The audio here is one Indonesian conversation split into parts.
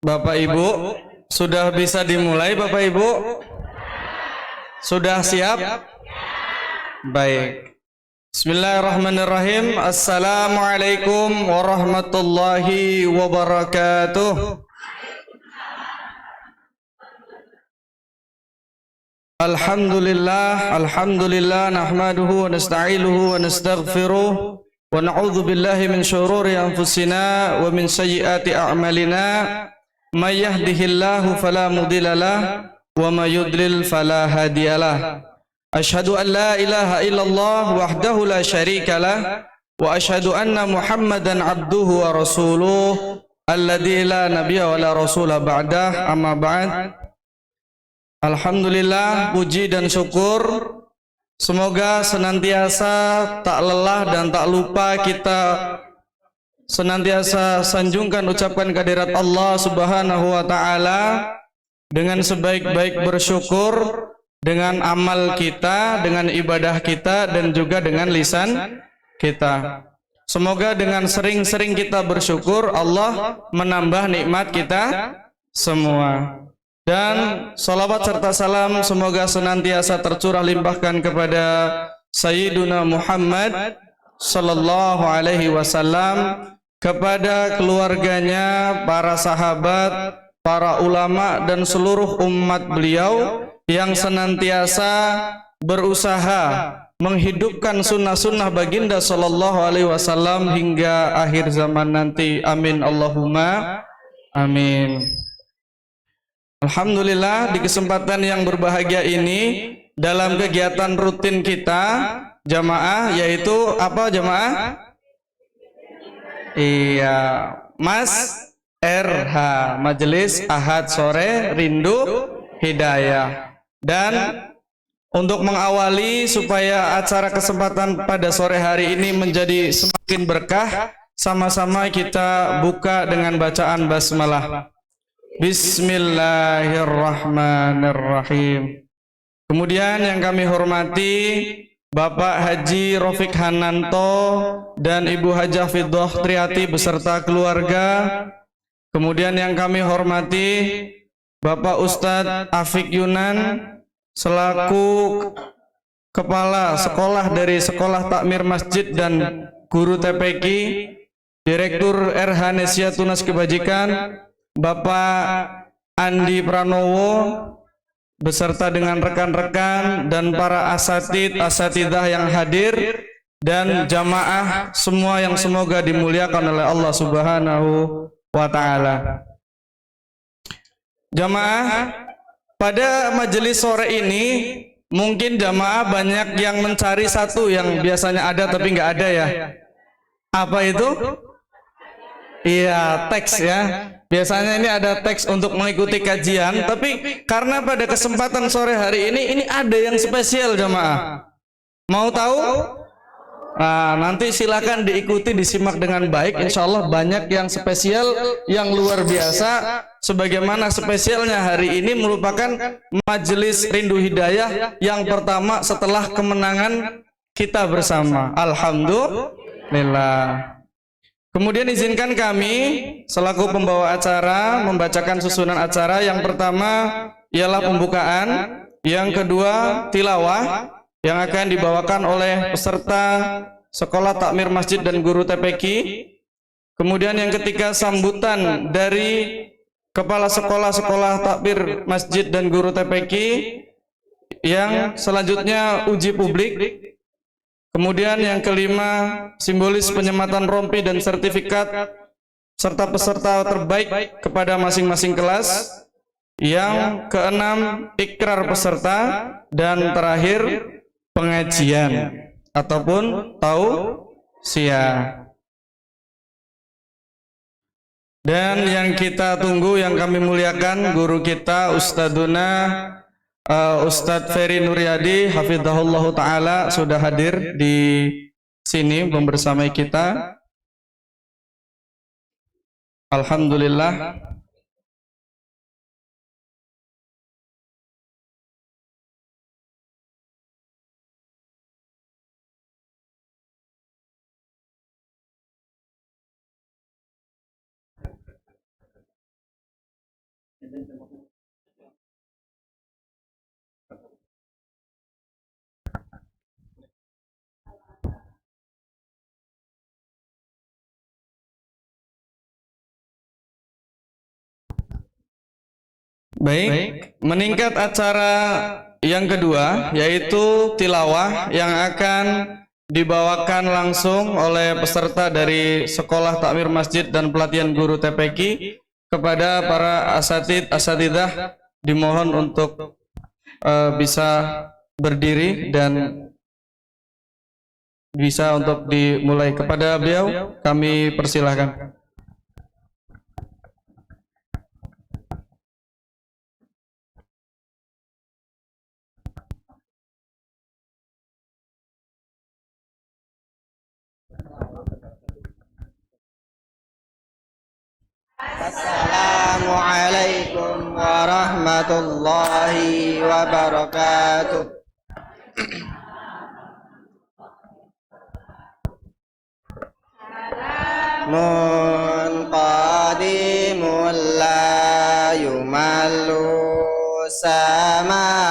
Bapak Ibu, sudah bisa dimulai Bapak Ibu? Sudah siap? Baik. Bismillahirrahmanirrahim. Assalamualaikum warahmatullahi wabarakatuh. Alhamdulillah nahmaduhu wa nasta'inuhu wa nastaghfiruh wa na'udzu billahi min syururi anfusina wa min sayyiati a'malina. May yahdihillahu fala mudhillalah wa may yudlil fala hadiyalah. Asyhadu an la ilaha illallah wahdahu la syarikalah wa asyhadu anna Muhammadan abduhu wa rasuluh alladzi la nabiyya wa la rasula ba'dah. Amma ba'd. Alhamdulillah, puji dan syukur semoga senantiasa tak lelah dan tak lupa kita senantiasa sanjungkan ucapkan kehadirat Allah Subhanahu wa taala dengan sebaik-baik bersyukur dengan amal kita, dengan ibadah kita dan juga dengan lisan kita. Semoga dengan sering-sering kita bersyukur Allah menambah nikmat kita semua. Dan salawat serta salam semoga senantiasa tercurah limpahkan kepada Sayyiduna Muhammad sallallahu alaihi wasallam, kepada keluarganya, para sahabat, para ulama dan seluruh umat beliau yang senantiasa berusaha menghidupkan sunnah-sunnah baginda sallallahu alaihi wasallam hingga akhir zaman nanti. Amin Allahumma amin. Alhamdulillah, di kesempatan yang berbahagia ini dalam kegiatan rutin kita jamaah, yaitu apa jamaah? Iya, Mas RH, Majelis Ahad Sore Rindu Hidayah. Dan untuk mengawali supaya acara kesempatan pada sore hari ini menjadi semakin berkah, sama-sama kita buka dengan bacaan basmalah. Bismillahirrahmanirrahim. Kemudian yang kami hormati Bapak Haji Rafiq Hananto dan Ibu Hajah Fiddah Triati beserta keluarga. Kemudian yang kami hormati Bapak Ustadz Afiq Yunan selaku Kepala Sekolah dari Sekolah Takmir Masjid dan Guru TPQ, Direktur RH Nesia Tunas Kebajikan, Bapak Andi Pranowo beserta dengan rekan-rekan dan para asatidah yang hadir dan jamaah semua yang semoga dimuliakan oleh Allah Subhanahu wa taala. Jamaah, pada majelis sore ini mungkin jamaah banyak yang mencari satu yang biasanya ada tapi nggak ada ya. Apa itu? Iya, teks ya. Biasanya ini ada teks untuk mengikuti kajian, tapi karena pada kesempatan sore hari ini ada yang spesial jamaah. Mau tahu? Nah, nanti silakan diikuti, disimak dengan baik. Insya Allah banyak yang spesial, yang luar biasa. Sebagaimana spesialnya hari ini merupakan Majelis Rindu Hidayah yang pertama setelah kemenangan kita bersama. Alhamdulillah. Kemudian izinkan kami selaku pembawa acara membacakan susunan acara. Yang pertama ialah pembukaan, yang kedua tilawah yang akan dibawakan oleh peserta Sekolah Takmir Masjid dan Guru TPQ. Kemudian yang ketiga sambutan dari Kepala Sekolah Takmir Masjid dan Guru TPQ. Yang selanjutnya uji publik. Kemudian yang kelima simbolis penyematan rompi dan sertifikat serta peserta terbaik kepada masing-masing kelas. Yang keenam ikrar peserta, dan terakhir pengajian ataupun tausiah. Dan yang kita tunggu, yang kami muliakan, guru kita Ustadzuna Ustadz Ferry Nuryadi hafizahullah ta'ala sudah hadir di sini membersamai kita. Alhamdulillah. Baik, meningkat acara yang kedua yaitu tilawah yang akan dibawakan langsung oleh peserta dari Sekolah Takmir Masjid dan Pelatihan Guru TPQ. Kepada para asatidah dimohon untuk bisa berdiri dan bisa untuk dimulai. Kepada beliau kami persilahkan. Assalamualaikum warahmatullahi wabarakatuh. Munqadimul la yumallu sama'uhu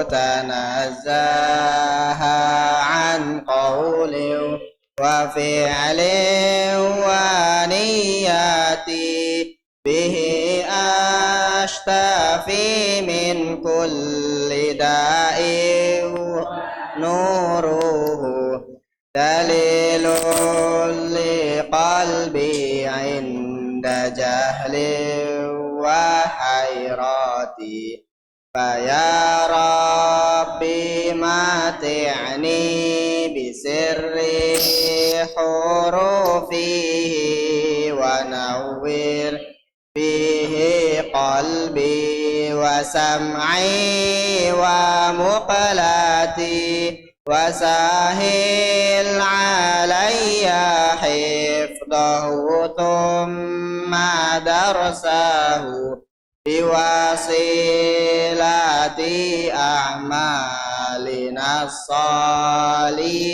tanazzaha an qawli wa fi'li wa niyati bihi ashtafi min kulli da'i nuruhu dalilun liqalbi inda jahli wa hayrati faya rabbi mati'ni bisirri hurufihi wa nawwir bihi qalbi wa sam'i wa muqlati wasahil alayya hifdahu thumma darsahu biwasilati a'malina salihati.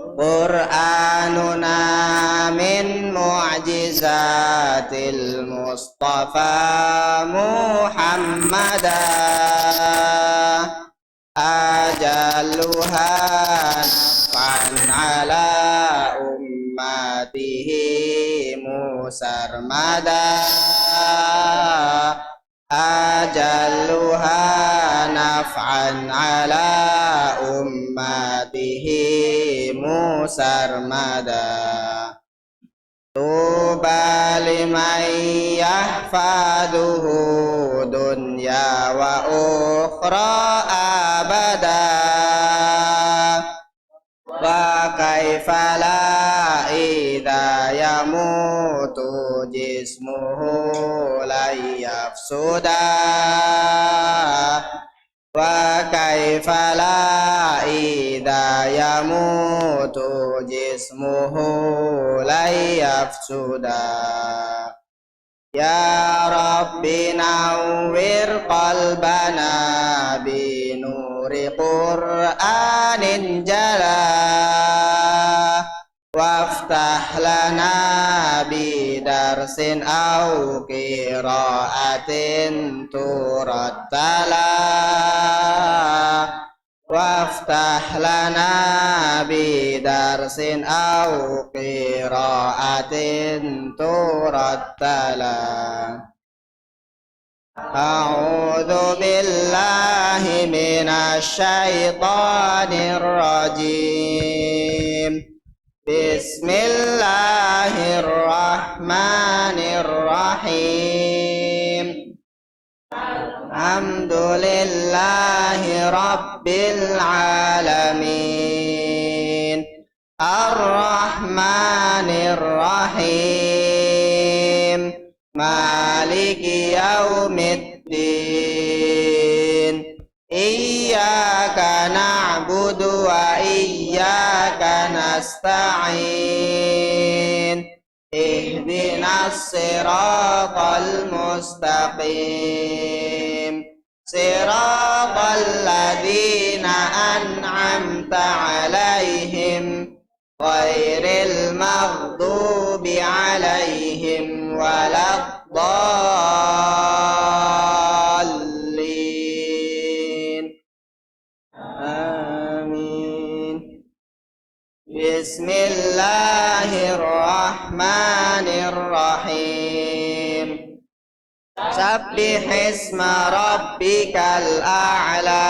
Qur'anuna min mu'jizatil Mustafa Muhammadah ajalluha naf'an ala ummatihi musarmada ajalluha naf'an ala ummatihi musarmada tuba liman yahfaduhu dunya wa ukhra abada wa kaifa la idha yamutu jismuhu la yafsuda wa kaifa la idha yamutu jismuhu la yafsuda. Ya Rabbi nawwir qalbana bi nuri Qur'anin jala waftah lana bi darsin aw qiraatin turattala waftah lana bi darsin aw qiraatin turattala. A'udzu billahi minasy syaithanir rajim. Bismillahirrahmanirrahim. Alhamdulillahi rabbil alamin. Ar-Rahmanir Rahim. Maliki yaumiddin. Iyyaka na'budu wa iyyaka nasta'in. Ihdinas siratal mustaqim. Siratal ladzina an'amta 'alaihim ghairil maghdubi 'alaihim Bismillahirrahmanirrahim. Sabbih isma rabbikal a'la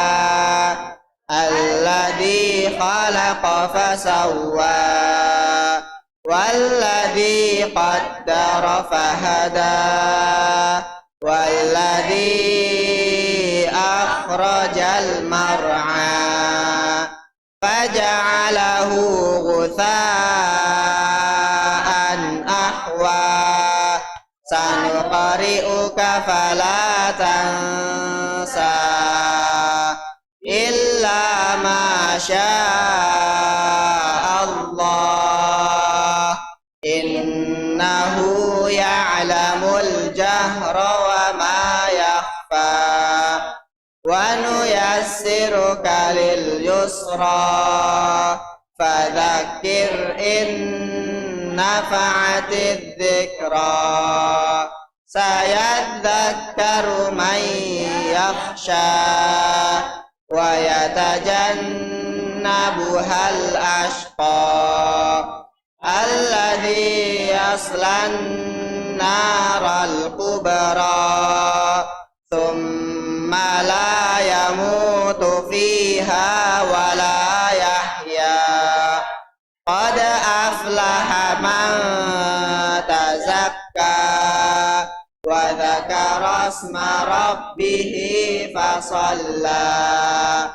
alladzi khalaqa fasawwa walladzi qaddara fahada walladzi akhrajal mar'a faja'alahu ghutha'an ahwa sanuqari'uka fala tansa illa ma Allah innahu ya'lamul jahra wa ma yakhfa wa nuyassiruka lil yusra fadzakkir in nafa'atidh dzikra sayadzakkaru man yakhsha wa yatajannabuhal ashqa alladzi yaslan naral kubra thumma la yamutu fiha wa la yahya qad aflaha man tazakka wa dzakara asma rabbih fasalla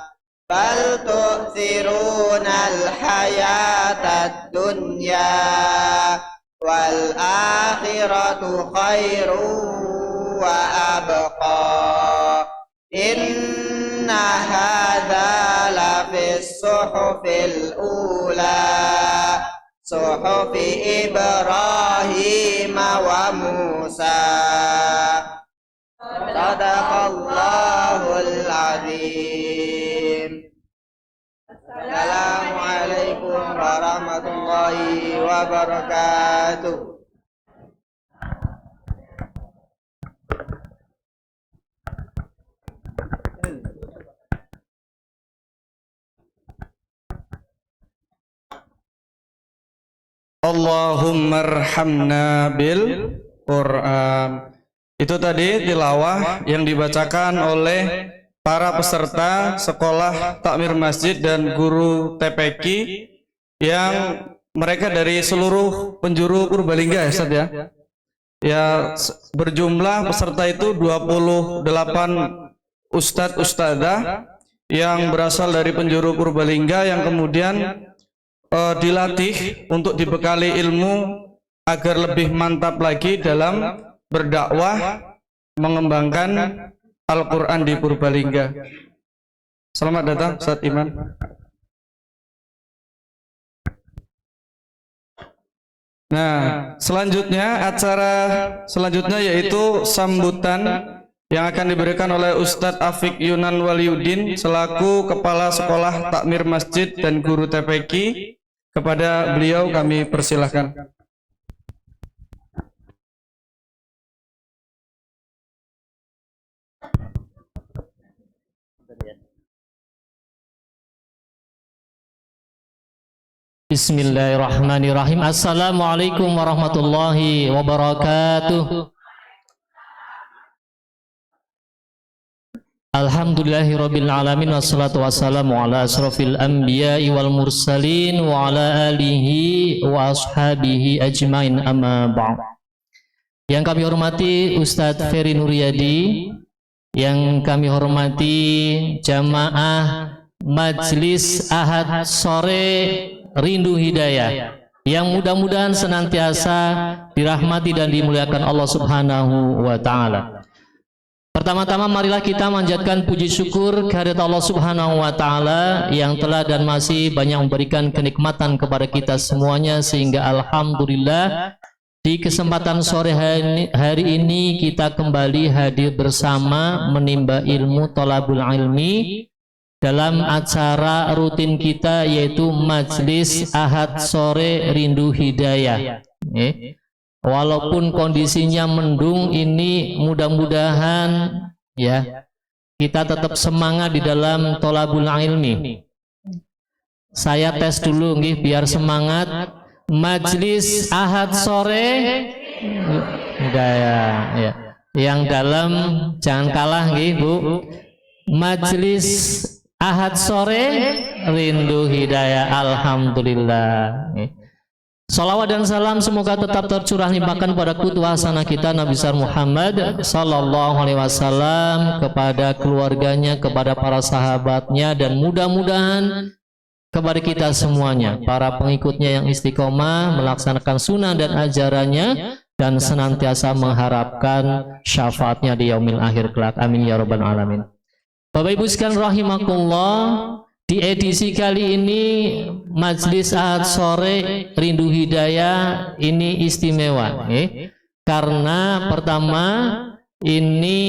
bal tu'thirunal hayatad dunya wal akhiratu khairun wa abqa inna hadza la fis suhufil ula suhufi Ibrahim wa Musa. Sadaqallahul azim. Assalamualaikum warahmatullahi wabarakatuh. Allahumma arhamna bil Quran. Itu tadi tilawah yang dibacakan oleh para peserta sekolah takmir masjid dan guru TPQ yang mereka dari seluruh penjuru Purbalingga ya Ustaz ya. Ya berjumlah peserta itu 28 ustadz ustadzah yang berasal dari penjuru Purbalingga yang kemudian dilatih untuk dibekali ilmu agar lebih mantap lagi dalam berdakwah mengembangkan Al-Quran di Purbalingga. Selamat datang Ustaz Iman. Nah, selanjutnya acara selanjutnya yaitu sambutan yang akan diberikan oleh Ustadz Afiq Yunan Waliuddin selaku Kepala Sekolah Takmir Masjid dan Guru TPQ. Kepada beliau kami persilahkan. Bismillahirrahmanirrahim. Assalamualaikum warahmatullahi wabarakatuh. Alhamdulillahirabbil alamin wassalatu wassalamu ala asrofil anbiya'i wal mursalin wa ala alihi wa ashabihi ajmain amma ba'd. Yang kami hormati Ustadz Ferry Nuryadi, yang kami hormati jamaah Majlis Ahad Sore Rindu Hidayah, yang mudah-mudahan senantiasa dirahmati dan dimuliakan Allah Subhanahu wa taala. Pertama-tama marilah kita manjatkan puji syukur kehadirat Allah Subhanahu wa taala yang telah dan masih banyak memberikan kenikmatan kepada kita semuanya, sehingga alhamdulillah di kesempatan sore hari ini kita kembali hadir bersama menimba ilmu thalabul ilmi dalam acara rutin kita yaitu Majlis Ahad Sore Rindu Hidayah. Walaupun kondisinya mendung ini, mudah-mudahan ya kita tetap semangat di dalam thalabul ilmi. Saya tes dulu nggih biar semangat. Majelis Ahad sore Hidayah ya. Yang dalam jangan kalah nggih Bu. Majelis Ahad sore rindu hidayah. Alhamdulillah. Salawat dan salam semoga tetap tercurah limpahkan pada qudwah hasanah kita Nabi besar Muhammad sallallahu alaihi wasallam, kepada keluarganya, kepada para sahabatnya, dan mudah-mudahan kepada kita semuanya, para pengikutnya yang istiqomah melaksanakan sunnah dan ajarannya, dan senantiasa mengharapkan syafaatnya di yaumil akhir kelak. Amin ya rabbal alamin. Bapak Ibu sekalian rahimakumullah, di edisi kali ini Majelis Ahad sore Rindu Hidayah ini istimewa, karena pertama ini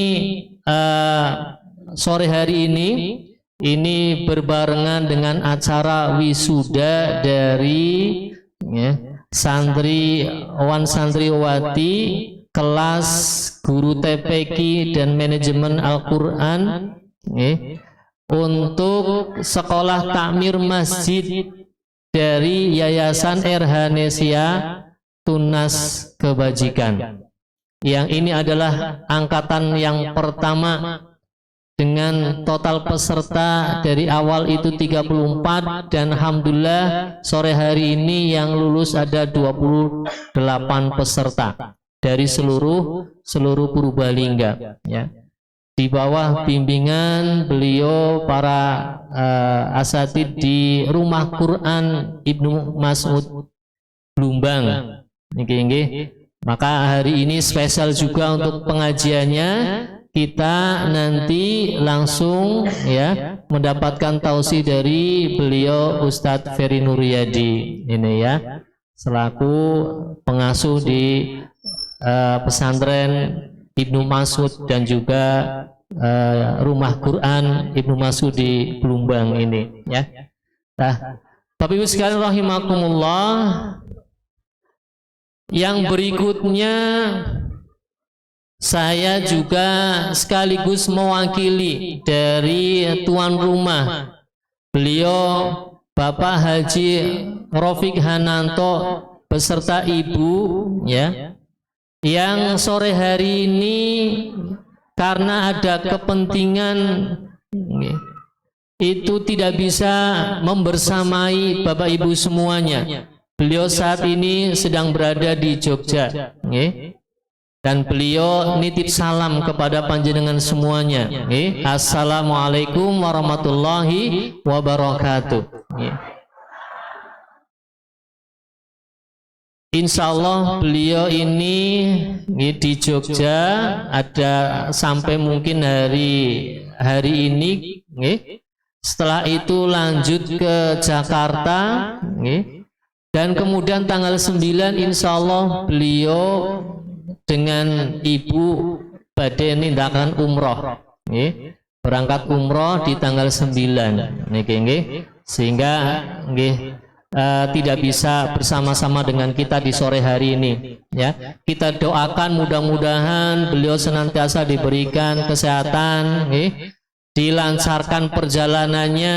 sore hari ini berbarengan dengan acara wisuda dari santriwati kelas guru TPQ dan manajemen Al-Quran untuk sekolah takmir masjid dari Yayasan Erhanesia Tunas Kebajikan. Yang ini adalah angkatan yang pertama dengan total peserta dari awal itu 34, dan alhamdulillah sore hari ini yang lulus ada 28 peserta dari seluruh Purbalingga ya. Di bawah bimbingan beliau para asatid di Rumah Quran Ibnu Mas'ud Blumbang. Maka hari ini spesial juga untuk pengajiannya. Kita nanti langsung ya mendapatkan tausiah dari beliau Ustadz Ferry Nuryadi ini ya, selaku pengasuh di pesantren Ibnu Mas'ud dan juga Rumah Quran Ibnu Mas'ud di Blumbang ini ya. Nah, Bapak Ibu sekalian rahimakumullah, yang berikutnya saya juga sekaligus mewakili dari tuan rumah, beliau Bapak Haji Rafiq Hananto beserta ibu ya, yang sore hari ini karena ada kepentingan itu tidak bisa membersamai Bapak Ibu semuanya. Beliau saat ini sedang berada di Jogja, dan beliau nitip salam kepada panjenengan semuanya. Assalamualaikum warahmatullahi wabarakatuh. Insya Allah beliau ini di Jogja ada sampai mungkin hari ini. Setelah itu lanjut ke Jakarta, dan kemudian tanggal 9 insya Allah beliau dengan ibu badhe nindakan umroh, berangkat umroh di tanggal 9, sehingga tidak bisa bersama-sama dengan kita di sore hari ini ya. Kita doakan mudah-mudahan beliau senantiasa diberikan kesehatan, dilancarkan perjalanannya,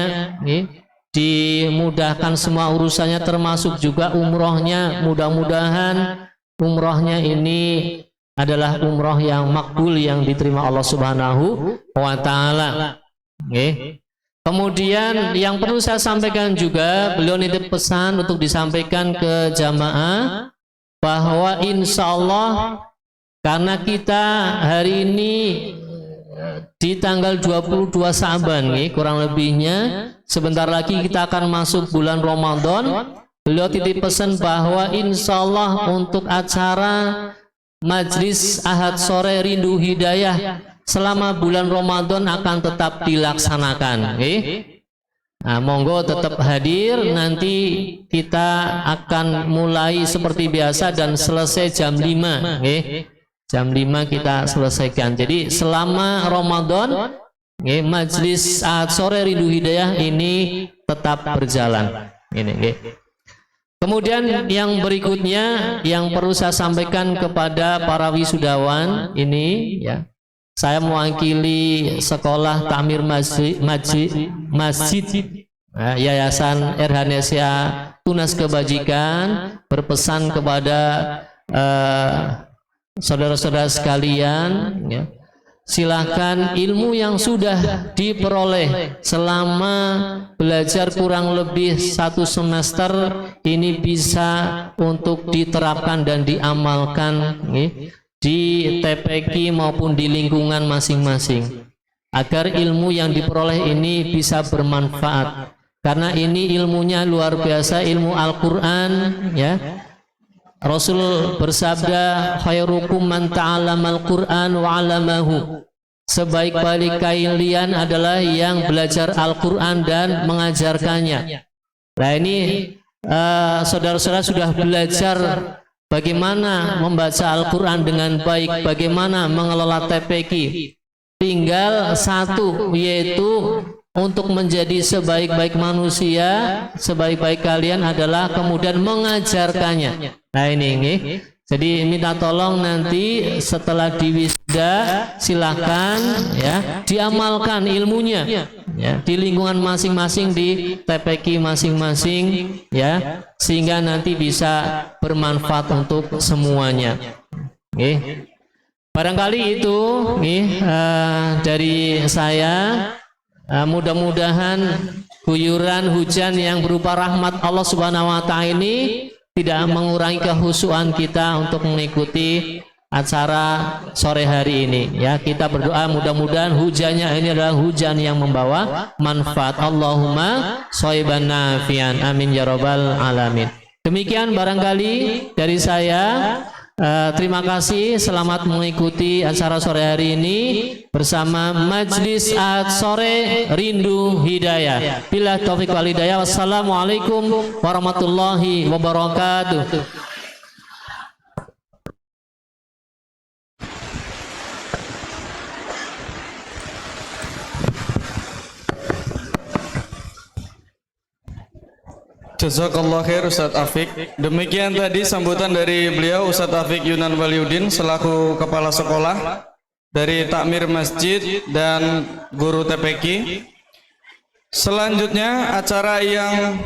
dimudahkan semua urusannya termasuk juga umrohnya. Mudah-mudahan umrohnya ini adalah umroh yang makbul, yang diterima Allah Subhanahu wa Ta'ala. Kemudian yang perlu saya sampaikan juga, beliau nitip pesan untuk disampaikan ke jamaah bahwa insya Allah karena kita hari ini di tanggal 22 Sa'ban, kurang lebihnya sebentar lagi kita akan masuk bulan Ramadan. Beliau titip pesan bahwa insya Allah untuk acara Majelis Ahad sore Rindu Hidayah selama bulan Ramadan akan tetap dilaksanakan. Nah, monggo tetap hadir. Nanti kita akan mulai seperti biasa dan selesai jam 5. Jam 5 kita selesaikan. Jadi selama Ramadan Majelis Ahad sore Rindu Hidayah ini tetap berjalan. Kemudian yang berikutnya yang perlu saya sampaikan kepada para wisudawan ini ya, saya mewakili sekolah takmir masjid Yayasan Erhanesia tunas kebajikan, berpesan kepada saudara-saudara sekalian, ya, silakan ilmu yang sudah diperoleh selama belajar kurang lebih 1 semester ini bisa untuk diterapkan dan diamalkan, ya, di TPQ maupun di lingkungan masing-masing, agar ilmu yang diperoleh ini bisa bermanfaat, karena ini ilmunya luar biasa, ilmu Al-Quran, ya. Rasul bersabda, khairukum man ta'allamal Qur'an wa 'allamahu. Sebaik-baik kalian adalah yang belajar Al-Qur'an dan mengajarkannya. Nah, ini saudara-saudara sudah belajar bagaimana membaca Al-Qur'an dengan baik, bagaimana mengelola TPQ. Tinggal satu, yaitu untuk menjadi sebaik-baik manusia, sebaik-baik kalian adalah kemudian mengajarkannya. Nah ini, jadi minta tolong nanti setelah diwisuda silakan, ya, diamalkan ilmunya, ya, di lingkungan masing-masing, di TPQ masing-masing, ya, sehingga nanti bisa bermanfaat untuk semuanya. Barangkali itu dari saya. Mudah-mudahan guyuran hujan yang berupa rahmat Allah Subhanahu wa Ta'ala ini tidak mengurangi kehusuan kita untuk mengikuti acara sore hari ini, ya. Kita berdoa mudah-mudahan hujannya ini adalah hujan yang membawa manfaat. Allahumma shayban nafian, amin ya rabbal alamin. Demikian barangkali dari saya. Terima kasih, selamat mengikuti acara sore hari ini bersama Majlis Sore Rindu Hidayah. Bila taufik wal hidayah, wassalamualaikum warahmatullahi wabarakatuh. Jazakallah khair Ustadz Afiq. Demikian tadi sambutan dari beliau Ustadz Afiq Yunan Waliuddin selaku Kepala Sekolah dari Takmir Masjid dan Guru TPQ. Selanjutnya acara yang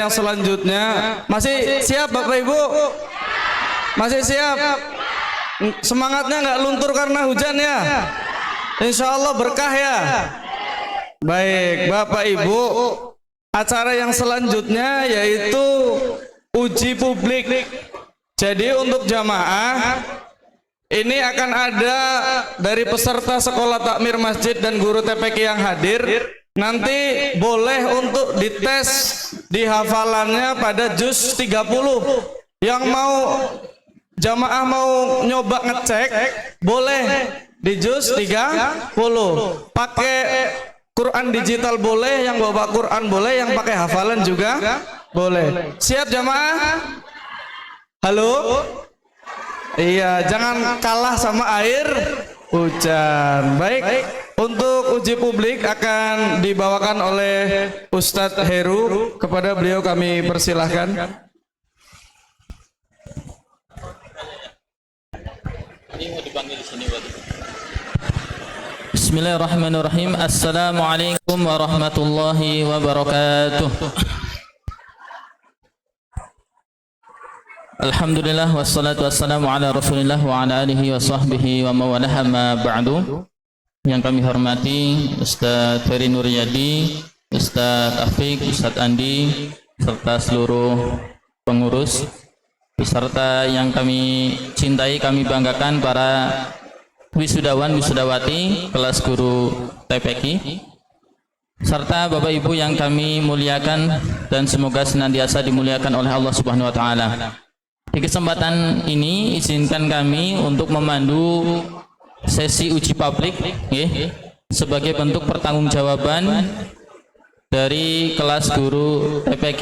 selanjutnya, masih siap Bapak Ibu? Masih siap? Semangatnya nggak luntur karena hujan ya? Insya Allah berkah ya. Baik Bapak Ibu, acara yang selanjutnya yaitu uji publik. Jadi untuk jamaah ini akan ada dari peserta sekolah takmir masjid dan guru TPQ yang hadir, nanti boleh untuk dites di hafalannya pada juz 30. Yang mau jamaah mau nyoba ngecek boleh di juz 30. Pakai Quran digital boleh, yang bawa Quran boleh, yang pakai hafalan juga boleh. Siap jamaah? Halo? Iya, jangan kalah sama air hujan. Baik, untuk uji publik akan dibawakan oleh Ustadz Heru. Kepada beliau kami persilahkan. Bismillahirrahmanirrahim. Assalamualaikum warahmatullahi wabarakatuh. Alhamdulillah wassalatu wassalamu ala Rasulillah wa ala alihi wa sahbihi wa mawalaha ma ba'du. Yang kami hormati Ustadz Ferry Nuryadi, Ustadz Afiq, Ustadz Andi, serta seluruh pengurus, beserta yang kami cintai, kami banggakan para wisudawan wisudawati kelas guru TPQ, serta Bapak Ibu yang kami muliakan dan semoga senantiasa dimuliakan oleh Allah Subhanahu wa taala. Di kesempatan ini izinkan kami untuk memandu sesi uji publik sebagai bentuk pertanggungjawaban dari kelas guru TPQ.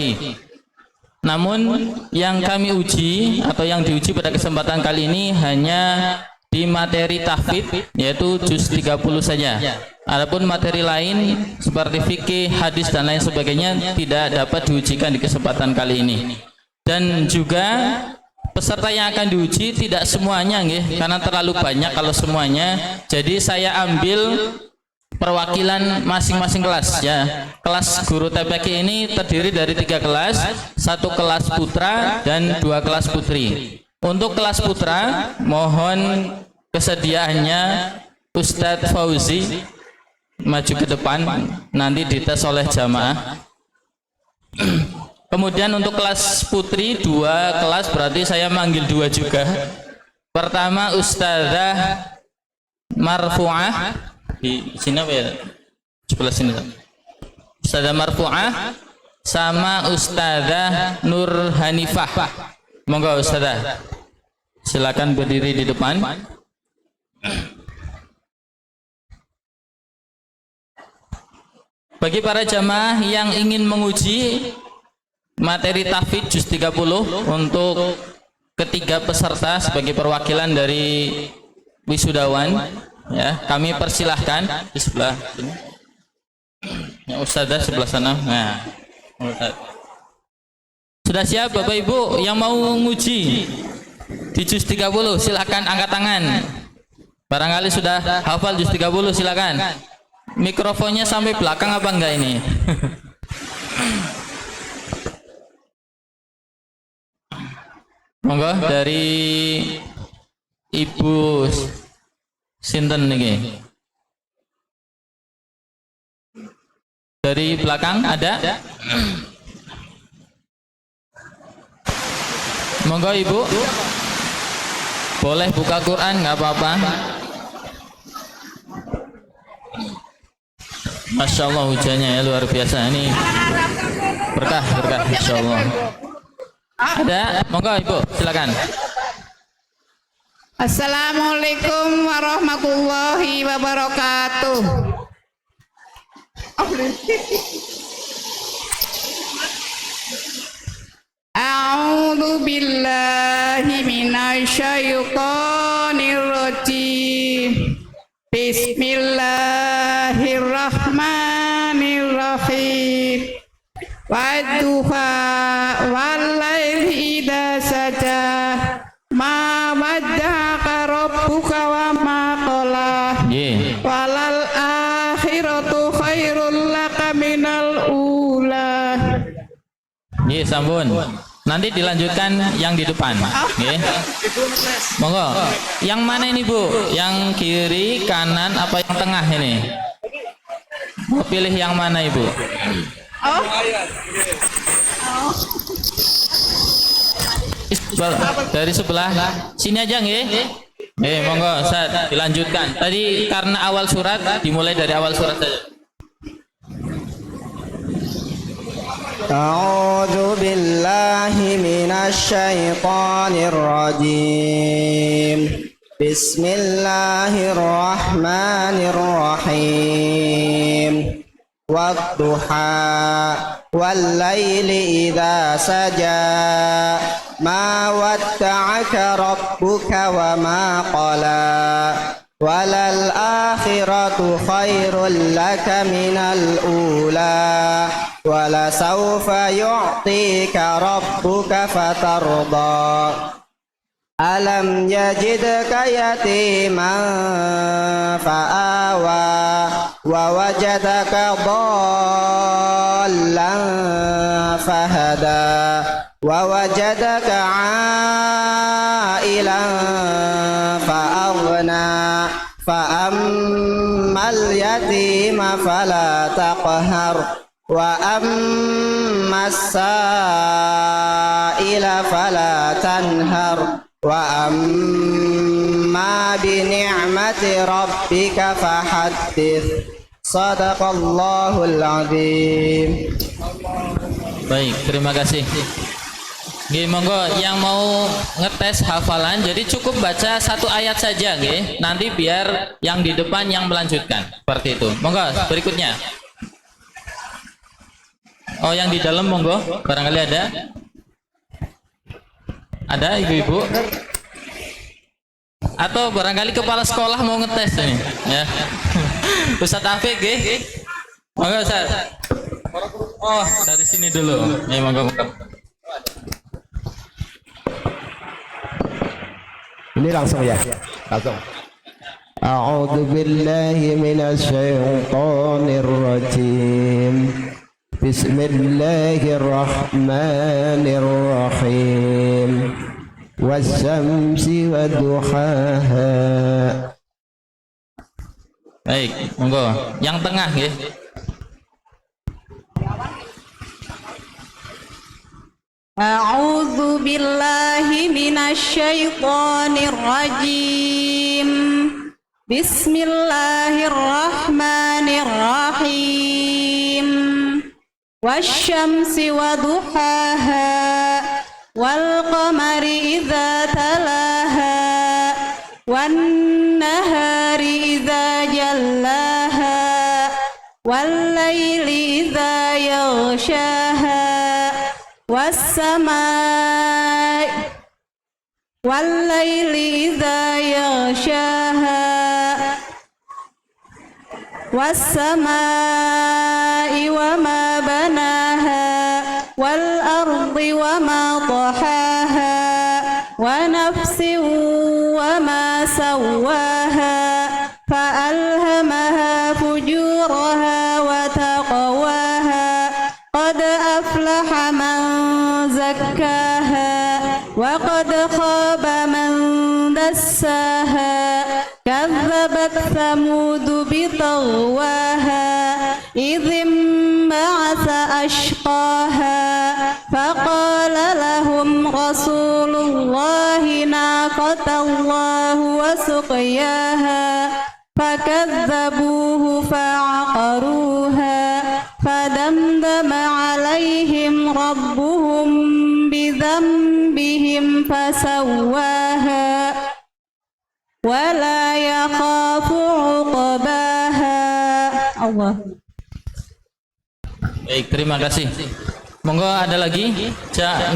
Namun yang kami uji atau yang diuji pada kesempatan kali ini hanya di materi tahfidz, yaitu juz 30 saja. Adapun materi lain seperti fikih, hadis dan lain sebagainya tidak dapat diujikan di kesempatan kali ini. Dan juga peserta yang akan diuji tidak semuanya, karena terlalu banyak kalau semuanya. Jadi saya ambil perwakilan masing-masing kelas ya. Kelas guru TPQ ini terdiri dari 3 kelas, 1 kelas putra dan 2 kelas putri. Untuk kelas putra mohon kesediaannya Ustadz Fauzi maju ke depan, nanti dites oleh jamaah. Kemudian untuk kelas putri 2 kelas, berarti saya manggil 2 juga. Pertama Ustadzah Marfu'ah di sini apa ya? Sebelah sini. Ustadzah Marfu'ah sama Ustadzah Nur Hanifah. Monggo Ustadzah. Silakan berdiri di depan. Bagi para jamaah yang ingin menguji materi tahfidz juz 30 untuk ketiga peserta sebagai perwakilan dari wisudawan ya, kami persilahkan di sebelah sini. Ya, Ustazah sebelah sana. Nah, sudah siap Bapak Ibu yang mau menguji di juz 30? Silakan angkat tangan. Barangkali sudah hafal juz 30, silakan. Mikrofonnya sampai belakang apa enggak ini? Monggo dari Ibu sinten niki? Dari belakang ada? Monggo Ibu. Boleh buka Quran nggak apa-apa. Masya Allah hujannya ya luar biasa ini, berkah Insya Allah. Ada, monggo Ibu silakan. Assalamualaikum warahmatullahi wabarakatuh. A'udzu billahi minasyaitonir rajim. Bismillahirrahmanirrahim. Wadduha wallaili idza saja ma wadda'aka rabbuka wa ma qala walal akhiratu khairul laka minal ula. Nggih, sampun. Nanti dilanjutkan yang di depan. Nggih. Monggo. Yang mana ini, Bu? Yang kiri, kanan, apa yang tengah ini? Mau pilih yang mana, Ibu? Dari sebelah sini aja nggih. Monggo, Ustaz, dilanjutkan. Tadi karena awal surat, dimulai dari awal surat saja. أعوذ بالله من الشيطان الرجيم بسم الله الرحمن الرحيم والضحى والليل إذا سجى ما ودعك ربك وما قلى وللآخرة خير لك من الأولى ولسوف يعطيك ربك فترضى ألم يجدك يتيما فآوى ووجدك ضالا فهدى ووجدك عائلا فأغنى فأما اليتيم فلا تقهر وأما السائل فلا تنهر وأما بنعمة ربك فحدث صدق الله العظيم. Baik, terima kasih. Nggih, monggo yang mau ngetes hafalan, jadi cukup baca 1 ayat saja nggih. Nanti biar yang di depan yang melanjutkan. Seperti itu. Monggo berikutnya. Oh, yang di dalam monggo, barangkali ada. Ada ibu-ibu? Atau barangkali kepala sekolah mau ngetes ini, ya. Ustaz Afiq nggih. Monggo Ustaz. Oh, dari sini dulu. Ya, monggo. Ini langsung ya, langsung. أعوذ بالله من الشيطان الرجيم بسم الله الرحمن الرحيم والشمس وضحاها. Baik, monggo. Yang tengah nggih. أعوذ بالله من الشيطان الرجيم بسم الله الرحمن الرحيم والشمس وضحاها والقمر إذا تلاها والنهار إذا جلاها والليل إذا يغشاها والليل إذا يغشاها والسماء وما بناها والأرض وما طحاها ونفس وما سواها فألهمها فجورها وتقواها قد أفلح من زكاها وقد خاب من دساها كذبت ثمود بطغواها إذ انبعث أشقاها فقال لهم رسول الله ناقة الله وسقياها فكذبوه فعقروها فدمدم عليهم ربهم بذنبهم فسواها ولا يخاف عقباها. Allah. Baik, terima kasih. Monggo ada lagi?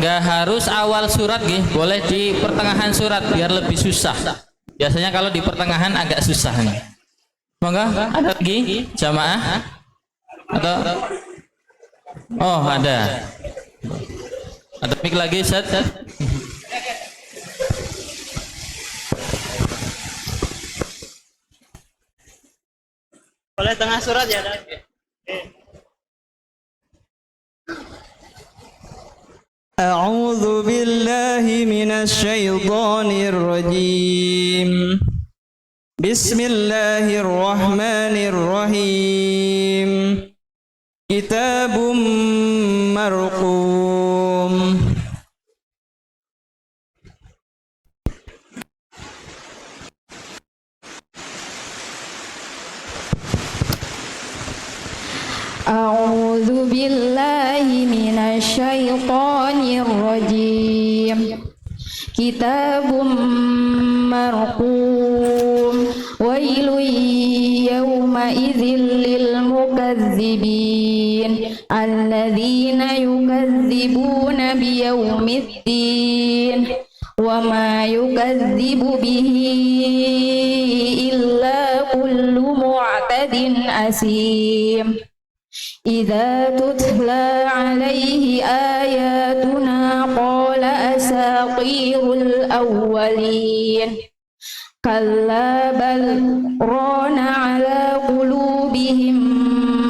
Nggak harus awal surat nggih, boleh di pertengahan surat biar lebih susah. Biasanya kalau di pertengahan agak susah nih. Monggo ada lagi jamaah? Atau oh ada mic lagi Ustaz? Boleh tengah surat ya. أعوذ بالله من الشيطان الرجيم بسم الله الرحمن الرحيم كتاب مرقوم أعوذ بالله من الشيطان الرجيم كتاب مرقوم ويل يومئذ للمكذبين الذين يكذبون بيوم الدين وما يكذب به إلا كل معتد أثيم إذا تتلى عليه آياتنا قال أساطير الأولين كلا بل ران على قلوبهم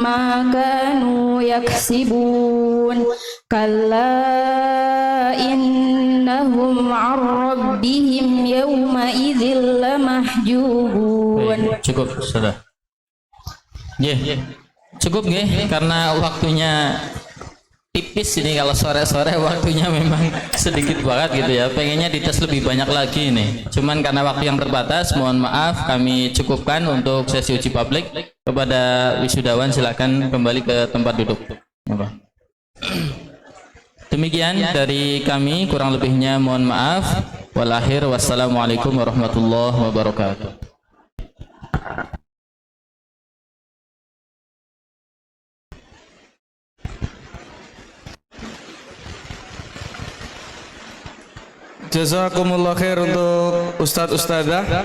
ما كانوا يكسبون كلا إنهم عن ربهم يومئذ لمحجوبون. Cukup sudah. Cukup nggih karena waktunya tipis ini, kalau sore-sore waktunya memang sedikit banget gitu ya. Pengennya dites lebih banyak lagi nih. Cuman karena waktu yang terbatas, mohon maaf kami cukupkan untuk sesi uji publik. Kepada wisudawan silakan kembali ke tempat duduk. Demikian dari kami, kurang lebihnya mohon maaf. Walakhir wassalamualaikum warahmatullahi wabarakatuh. Jazakumullah khair untuk Ustadz Ustadzah.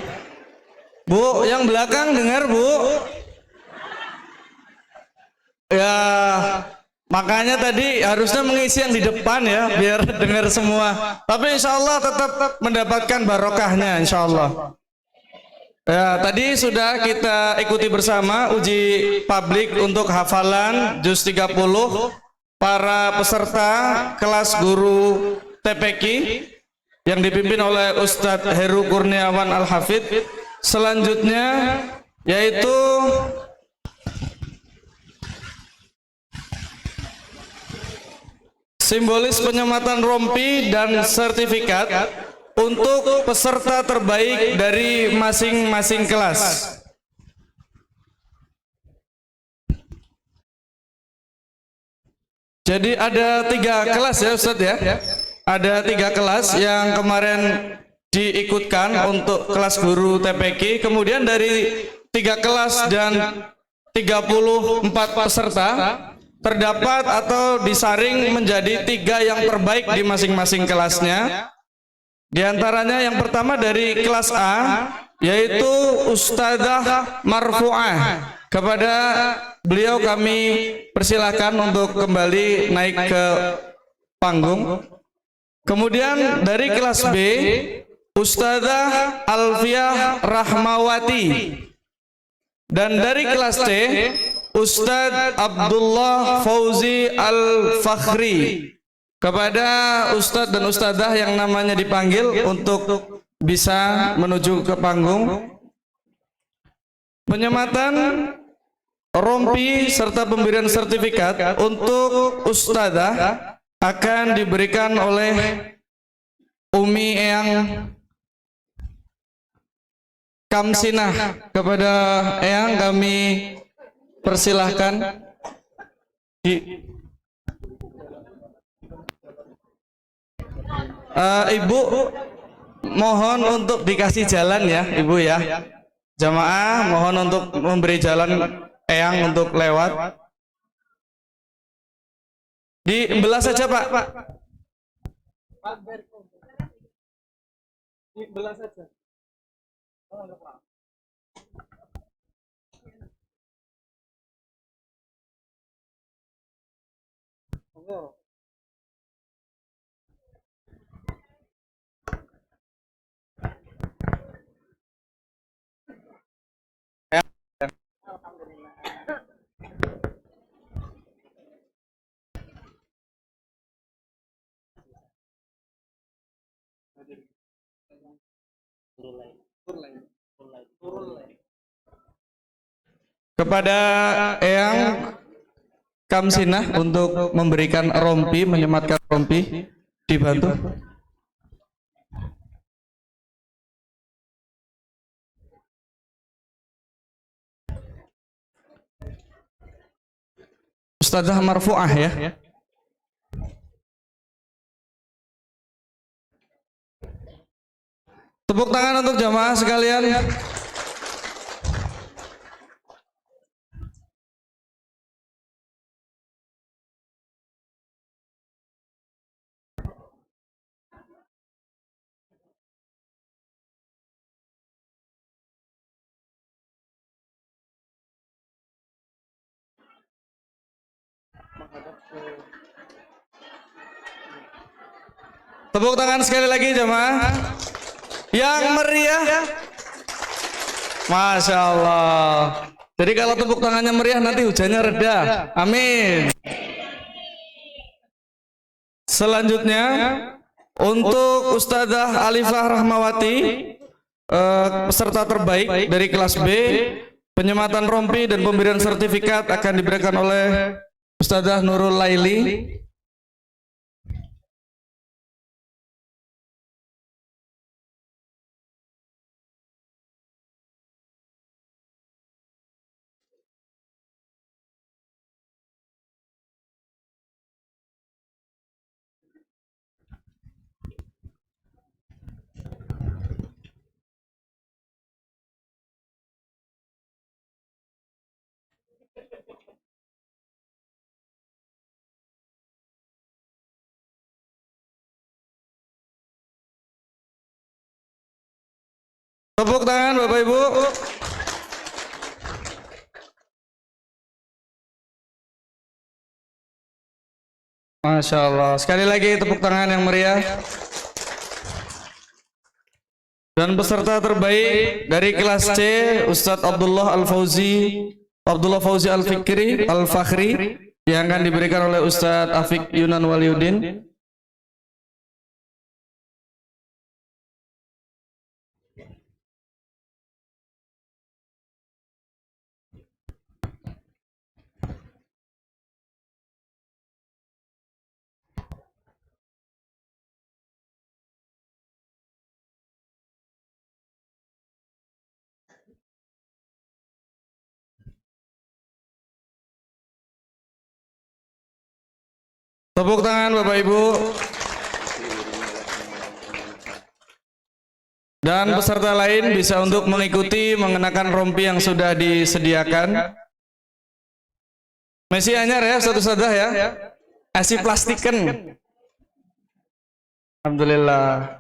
Bu, yang belakang dengar Bu? Ya, makanya tadi harusnya mengisi yang di depan ya, biar dengar semua. Tapi insya Allah tetap mendapatkan barokahnya insya Allah. Ya, tadi sudah kita ikuti bersama uji publik untuk hafalan juz 30 para peserta kelas guru TPQ yang dipimpin oleh Ustadz Heru Kurniawan Al-Hafidh. Selanjutnya yaitu simbolis penyematan rompi dan sertifikat untuk peserta terbaik dari masing-masing kelas. Jadi ada 3 kelas ya Ustadz ya. Ada 3 kelas yang kemarin diikutkan untuk kelas guru TPQ. Kemudian dari 3 kelas dan 34 peserta terdapat atau disaring menjadi 3 yang terbaik di masing-masing kelasnya. Di antaranya yang pertama dari kelas A yaitu Ustadzah Marfu'ah. Kepada beliau kami persilahkan untuk kembali naik ke panggung. Kemudian dari kelas B Ustadzah Alfiah Rahmawati. Dan dari kelas C Ustadz Abdullah Fauzi Al-Fakhri. Kepada Ustadz dan Ustadzah yang namanya dipanggil untuk bisa menuju ke panggung. Penyematan rompi serta pemberian sertifikat untuk Ustadzah akan diberikan oleh Umi Eyang Kamsinah. Kepada Eyang kami persilahkan. Ibu mohon untuk dikasih jalan ya Ibu ya. Jamaah mohon untuk memberi jalan Eyang untuk lewat. Dibelah saja Pak. Dibelah saja. Kepada Eyang Kamsinah untuk memberikan rompi, menyematkan rompi, dibantu. Ustadzah Marfu'ah ya. Tepuk tangan untuk jamaah sekalian. Tepuk tangan sekali lagi jemaah yang meriah. Masya Allah. Jadi kalau tepuk tangannya meriah nanti hujannya reda. Amin. Selanjutnya untuk Ustadzah Alifah Rahmawati, peserta terbaik dari kelas B, penyematan rompi dan pemberian sertifikat akan diberikan oleh Ustadzah Nurul Laili. Tepuk tangan Bapak Ibu. Masya Allah. Sekali lagi tepuk tangan yang meriah. Dan peserta terbaik dari kelas C Ustadz Abdullah Fauzi Al-Fakhri yang akan diberikan oleh Ustadz Afiq Yunan Waliuddin. Tepuk tangan Bapak Ibu. Dan peserta lain bisa untuk mengikuti mengenakan rompi yang sudah disediakan. Masih anyar ya, satu sadah ya. Asih plastiken. Alhamdulillah.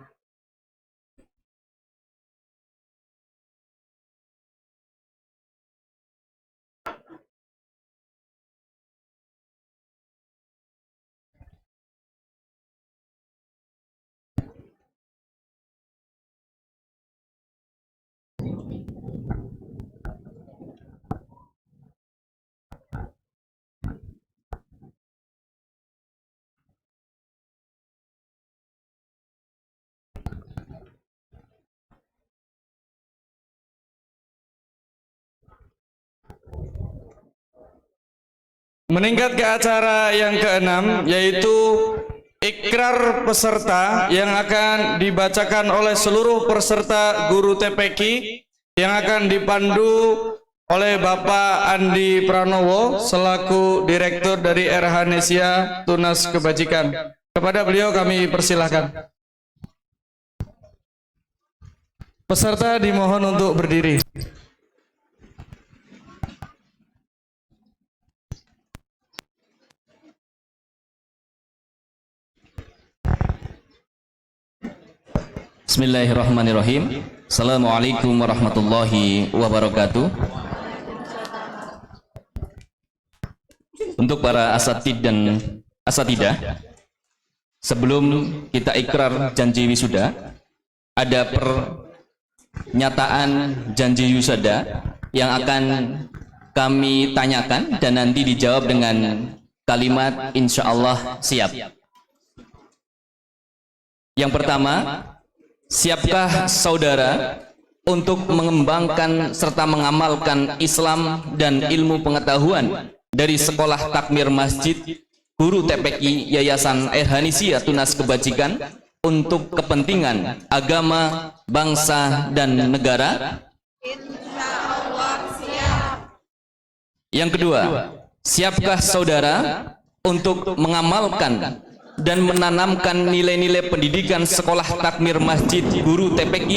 Meningkat ke acara yang keenam, yaitu ikrar peserta yang akan dibacakan oleh seluruh peserta guru TPQ yang akan dipandu oleh Bapak Andi Pranowo selaku Direktur dari RH Nesia Tunas Kebajikan. Kepada beliau kami persilahkan. Peserta dimohon untuk berdiri. Bismillahirrahmanirrahim. Assalamualaikum warahmatullahi wabarakatuh. Untuk para asatid dan asatidah, sebelum kita ikrar janji wisuda, ada pernyataan janji wisuda yang akan kami tanyakan dan nanti dijawab dengan kalimat insyaallah siap. Yang pertama, siapkah saudara untuk mengembangkan serta mengamalkan Islam dan ilmu pengetahuan dari Sekolah Takmir Masjid Guru TPQ Yayasan RH Tunas Kebajikan untuk kepentingan agama, bangsa, dan negara? Yang kedua, siapkah saudara untuk mengamalkan dan menanamkan nilai-nilai pendidikan Sekolah Takmir Masjid Guru TPQ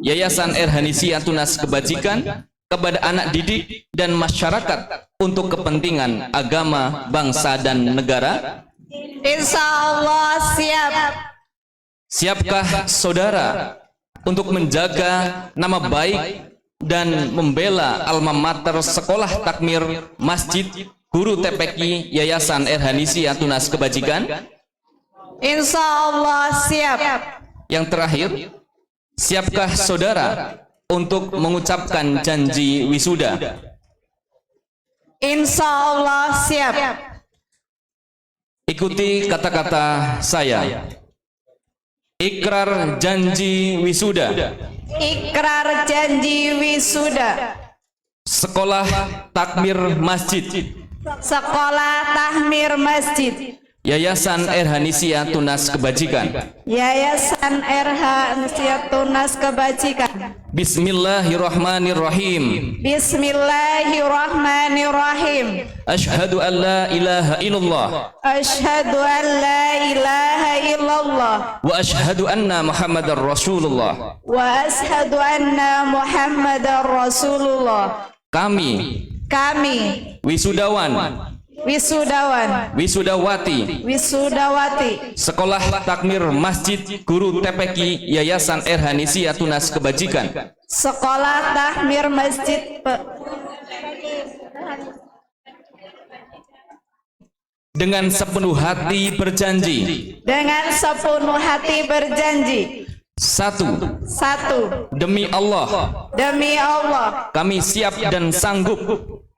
Yayasan RH Tunas Kebajikan kepada anak didik dan masyarakat untuk kepentingan agama, bangsa, dan negara? Insyaallah siap. Siapkah saudara untuk menjaga nama baik dan membela alma mater Sekolah Takmir Masjid Guru TPQ Yayasan RH Tunas Kebajikan? Insyaallah siap. Yang terakhir, siapkah saudara untuk mengucapkan janji wisuda? Insyaallah siap. Ikuti kata-kata saya. Ikrar janji wisuda. Ikrar janji wisuda. Sekolah Takmir Masjid Sekolah Takmir Masjid Yayasan RH Tunas Kebajikan. Yayasan RH Tunas Kebajikan. Bismillahirrahmanirrahim. Bismillahirrahmanirrahim. Asyhadu an la ilaha illallah. Asyhadu an la ilaha illallah. Wa asyhadu anna Muhammadar Rasulullah. Wa asyhadu anna Muhammadar Rasulullah. Kami wisudawan, wisudawati Sekolah Takmir Masjid Guru TPQ Yayasan RH Tunas Kebajikan, Sekolah Takmir Masjid dengan sepenuh hati berjanji Satu, Demi Allah, kami siap dan sanggup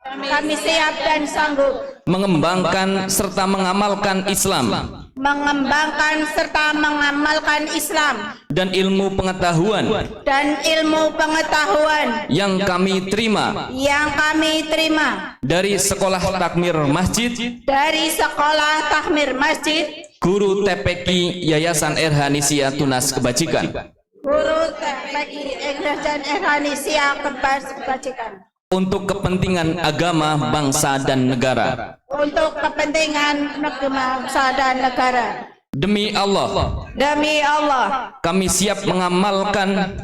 kami siap dan sanggup mengembangkan serta mengamalkan Islam mengembangkan serta mengamalkan Islam dan ilmu pengetahuan dan ilmu pengetahuan yang kami terima dari Sekolah Takmir Masjid dari Sekolah Takmir Masjid Guru TPQ Yayasan Erhanisia Tunas Kebajikan Guru TPQ Yayasan Erhanisia Kebajikan untuk kepentingan agama, bangsa, dan negara. untuk kepentingan bangsa dan negara. Demi Allah, kami siap mengamalkan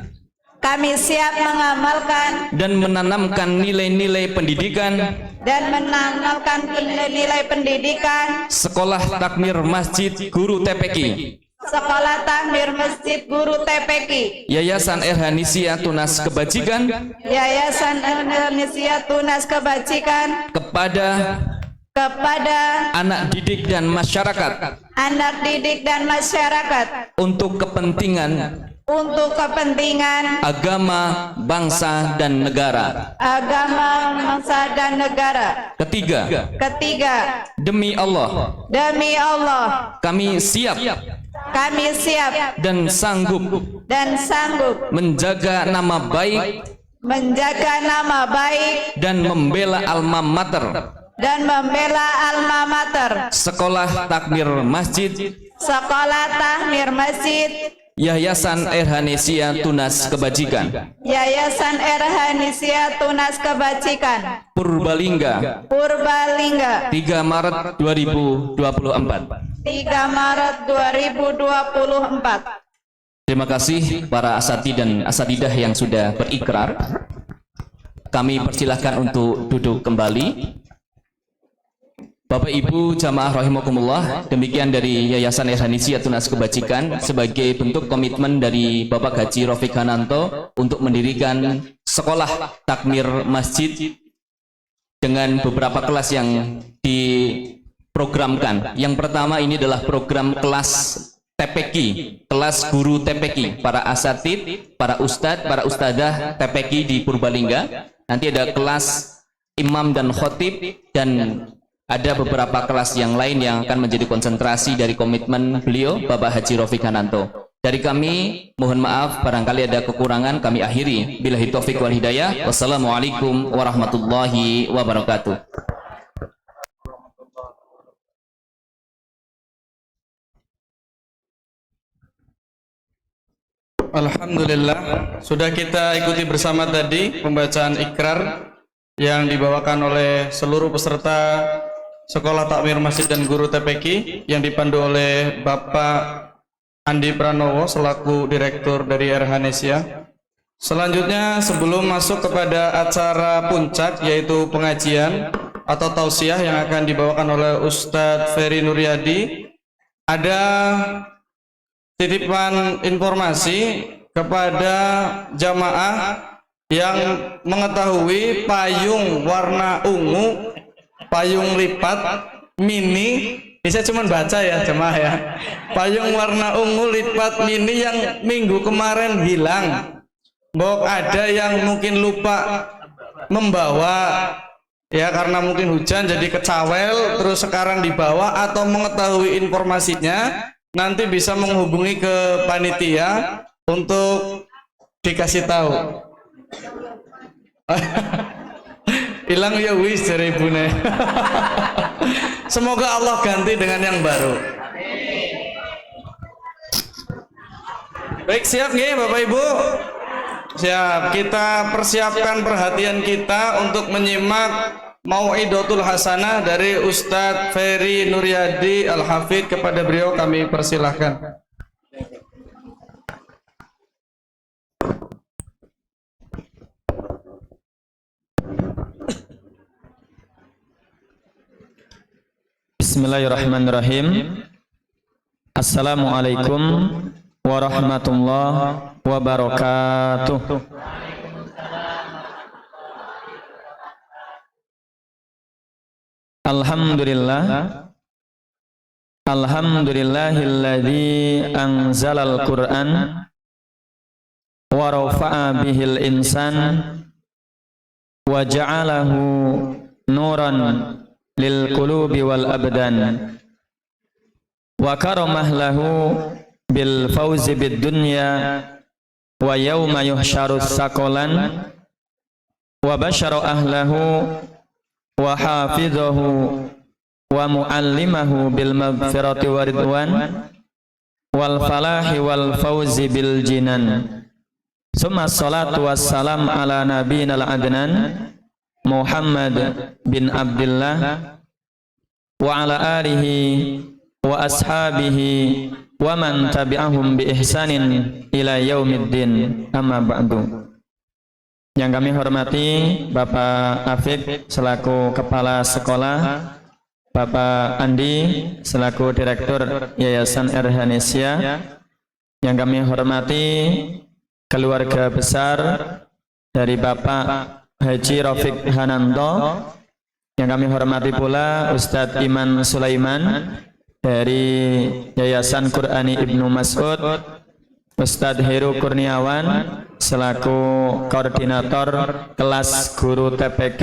dan menanamkan nilai-nilai pendidikan Sekolah Takmir Masjid Guru TPQ Sekolah Takmir Masjid Guru TPQ Yayasan Erhanisia Tunas Kebajikan Yayasan Erhanisia Tunas Kebajikan kepada anak didik dan masyarakat untuk kepentingan agama, bangsa, dan negara. Ketiga, demi Allah, kami siap dan sanggup menjaga nama baik dan membela alma mater Sekolah Takmir Masjid Yayasan Erhanisia Tunas Kebajikan Purbalingga 3 Maret 2024. Terima kasih para asatidz dan asatidah yang sudah berikrar. Kami persilahkan untuk duduk kembali. Bapak Ibu jamaah rahimakumullah, demikian dari Yayasan Erhanisia Tunas Kebajikan sebagai bentuk komitmen dari Bapak Haji Rafiq Hananto untuk mendirikan Sekolah Takmir Masjid dengan beberapa kelas yang diprogramkan. Yang pertama ini adalah program kelas TPQ, kelas guru TPQ, para asatidz, para ustadz, para ustadzah TPQ di Purbalingga. Nanti ada kelas imam dan khotib, dan ada beberapa kelas yang lain yang akan menjadi konsentrasi dari komitmen beliau Bapak Haji Rafiq Hananto. Dari kami mohon maaf barangkali ada kekurangan, kami akhiri. Billahi taufiq wal hidayah. Wassalamualaikum warahmatullahi wabarakatuh. Alhamdulillah, sudah kita ikuti bersama tadi pembacaan ikrar yang dibawakan oleh seluruh peserta Sekolah Takmir Masjid dan Guru TPQ yang dipandu oleh Bapak Andi Pranowo selaku Direktur dari Erhanisia. Selanjutnya sebelum masuk kepada acara puncak yaitu pengajian atau tausiah yang akan dibawakan oleh Ustadz Ferry Nuryadi, ada titipan informasi kepada jamaah yang mengetahui payung warna ungu, payung lipat mini, bisa cuman baca ya jemaah ya, payung warna ungu lipat mini yang minggu kemarin hilang. Mbok ada yang mungkin lupa membawa ya karena mungkin hujan jadi kecawel terus sekarang dibawa, atau mengetahui informasinya nanti bisa menghubungi ke panitia untuk dikasih tahu. Hilang ya wis dari ibune. Semoga Allah ganti dengan yang baru. Baik, siap nggih Bapak Ibu? Siap. Kita persiapkan perhatian kita untuk menyimak Mau'idotul Hasanah dari Ustadz Ferry Nuryadi Al-Hafidz. Kepada beliau kami persilahkan. Bismillahirrahmanirrahim. Assalamualaikum warahmatullahi wabarakatuh. Alhamdulillah, alhamdulillahilladzi anzalal Qur'an wa rafa'a bihil insan wa ja'alahu nuran lil qulubi wal abdan wa karamah lahu bil fawzi bid dunya wa yawma yuhsyarus saqalan wa basyara ahlahu wa hafidhahu wa muallimahu bil maghfirati wa ridwan wal falahi wal fawzi bil jinan. Summa salatu wassalam ala nabiyina al-adnan Muhammad bin Abdullah wa ala alihi wa ashabihi wa man tabi'ahum bi ihsanin ila yaumiddin, amma ba'du. Yang kami hormati Bapak Afik selaku Kepala Sekolah, Bapak Andi selaku Direktur Yayasan Erhanesia, yang kami hormati keluarga besar dari Bapak Haji Rafiq Hananto, yang kami hormati pula Ustadz Iman Sulaiman dari Yayasan Qur'ani Ibnu Mas'ud, Ustadz Heru Kurniawan selaku koordinator kelas guru TPQ,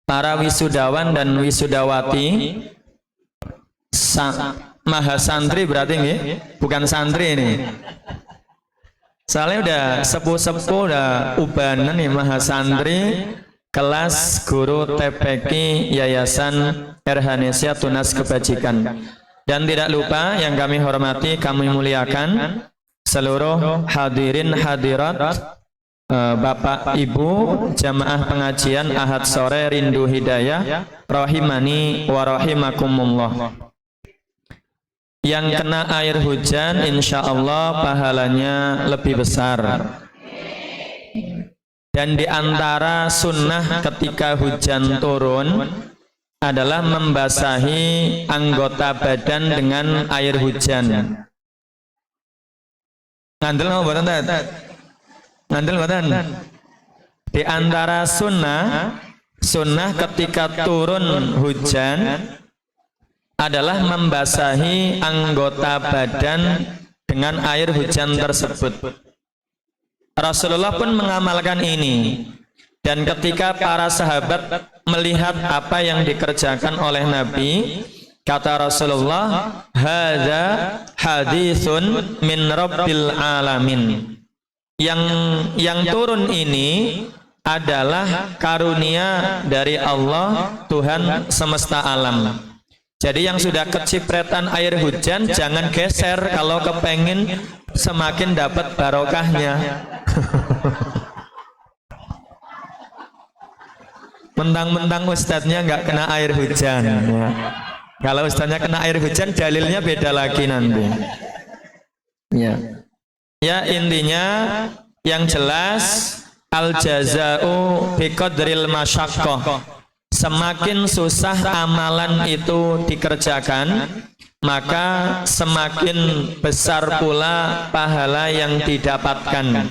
para wisudawan dan wisudawati, mahasantri berarti nggih, bukan santri ini. Soalnya udah sepuh-sepuh, udah ubanan nih mahasantri kelas guru TPQ Yayasan Erhanesia Tunas Kebajikan. Dan tidak lupa yang kami hormati, kami muliakan seluruh hadirin hadirat, Bapak Ibu jamaah pengajian Ahad sore Rindu Hidayah rahimani wa rahimakumullah. Yang kena air hujan insya Allah pahalanya lebih besar. Dan di antara sunnah ketika hujan turun adalah membasahi anggota badan dengan air hujan. Ngandel mau buatan tak? Ngandel buatan. Di antara sunnah ketika turun hujan adalah membasahi anggota badan dengan air hujan tersebut. Rasulullah pun mengamalkan ini, dan ketika para sahabat melihat apa yang dikerjakan oleh Nabi, kata Rasulullah, hadza haditsun min rabbil alamin. Yang turun ini adalah karunia dari Allah, Tuhan semesta alam. Jadi yang sudah kecipretan air hujan jangan geser kalau kepengin semakin dapat barokahnya. Mentang-mentang ustadznya nggak kena air hujan ya. Kalau ustadznya kena air hujan dalilnya beda lagi nanti ya. Intinya yang jelas al jaza'u biqadril masyaqqah. Semakin susah amalan itu dikerjakan, maka semakin besar pula pahala yang didapatkan.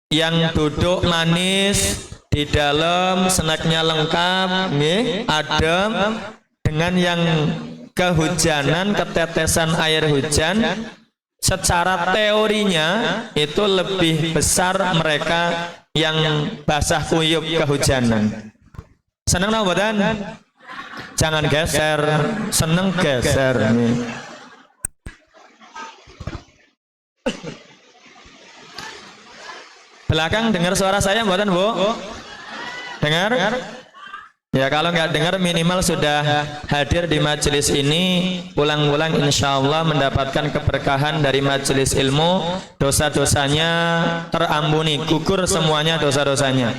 Yang duduk manis di dalam snacknya lengkap, adem, dengan yang kehujanan, ketetesan air hujan, secara teorinya itu lebih besar mereka yang basah kuyup kehujanan. Seneng no badan? Jangan geser, seneng geser. Belakang dengar suara saya buatan Bu? Dengar? Ya kalau nggak dengar minimal sudah hadir di majelis ini, pulang-pulang insya Allah mendapatkan keberkahan dari majelis ilmu, dosa-dosanya terampuni, gugur semuanya dosa-dosanya.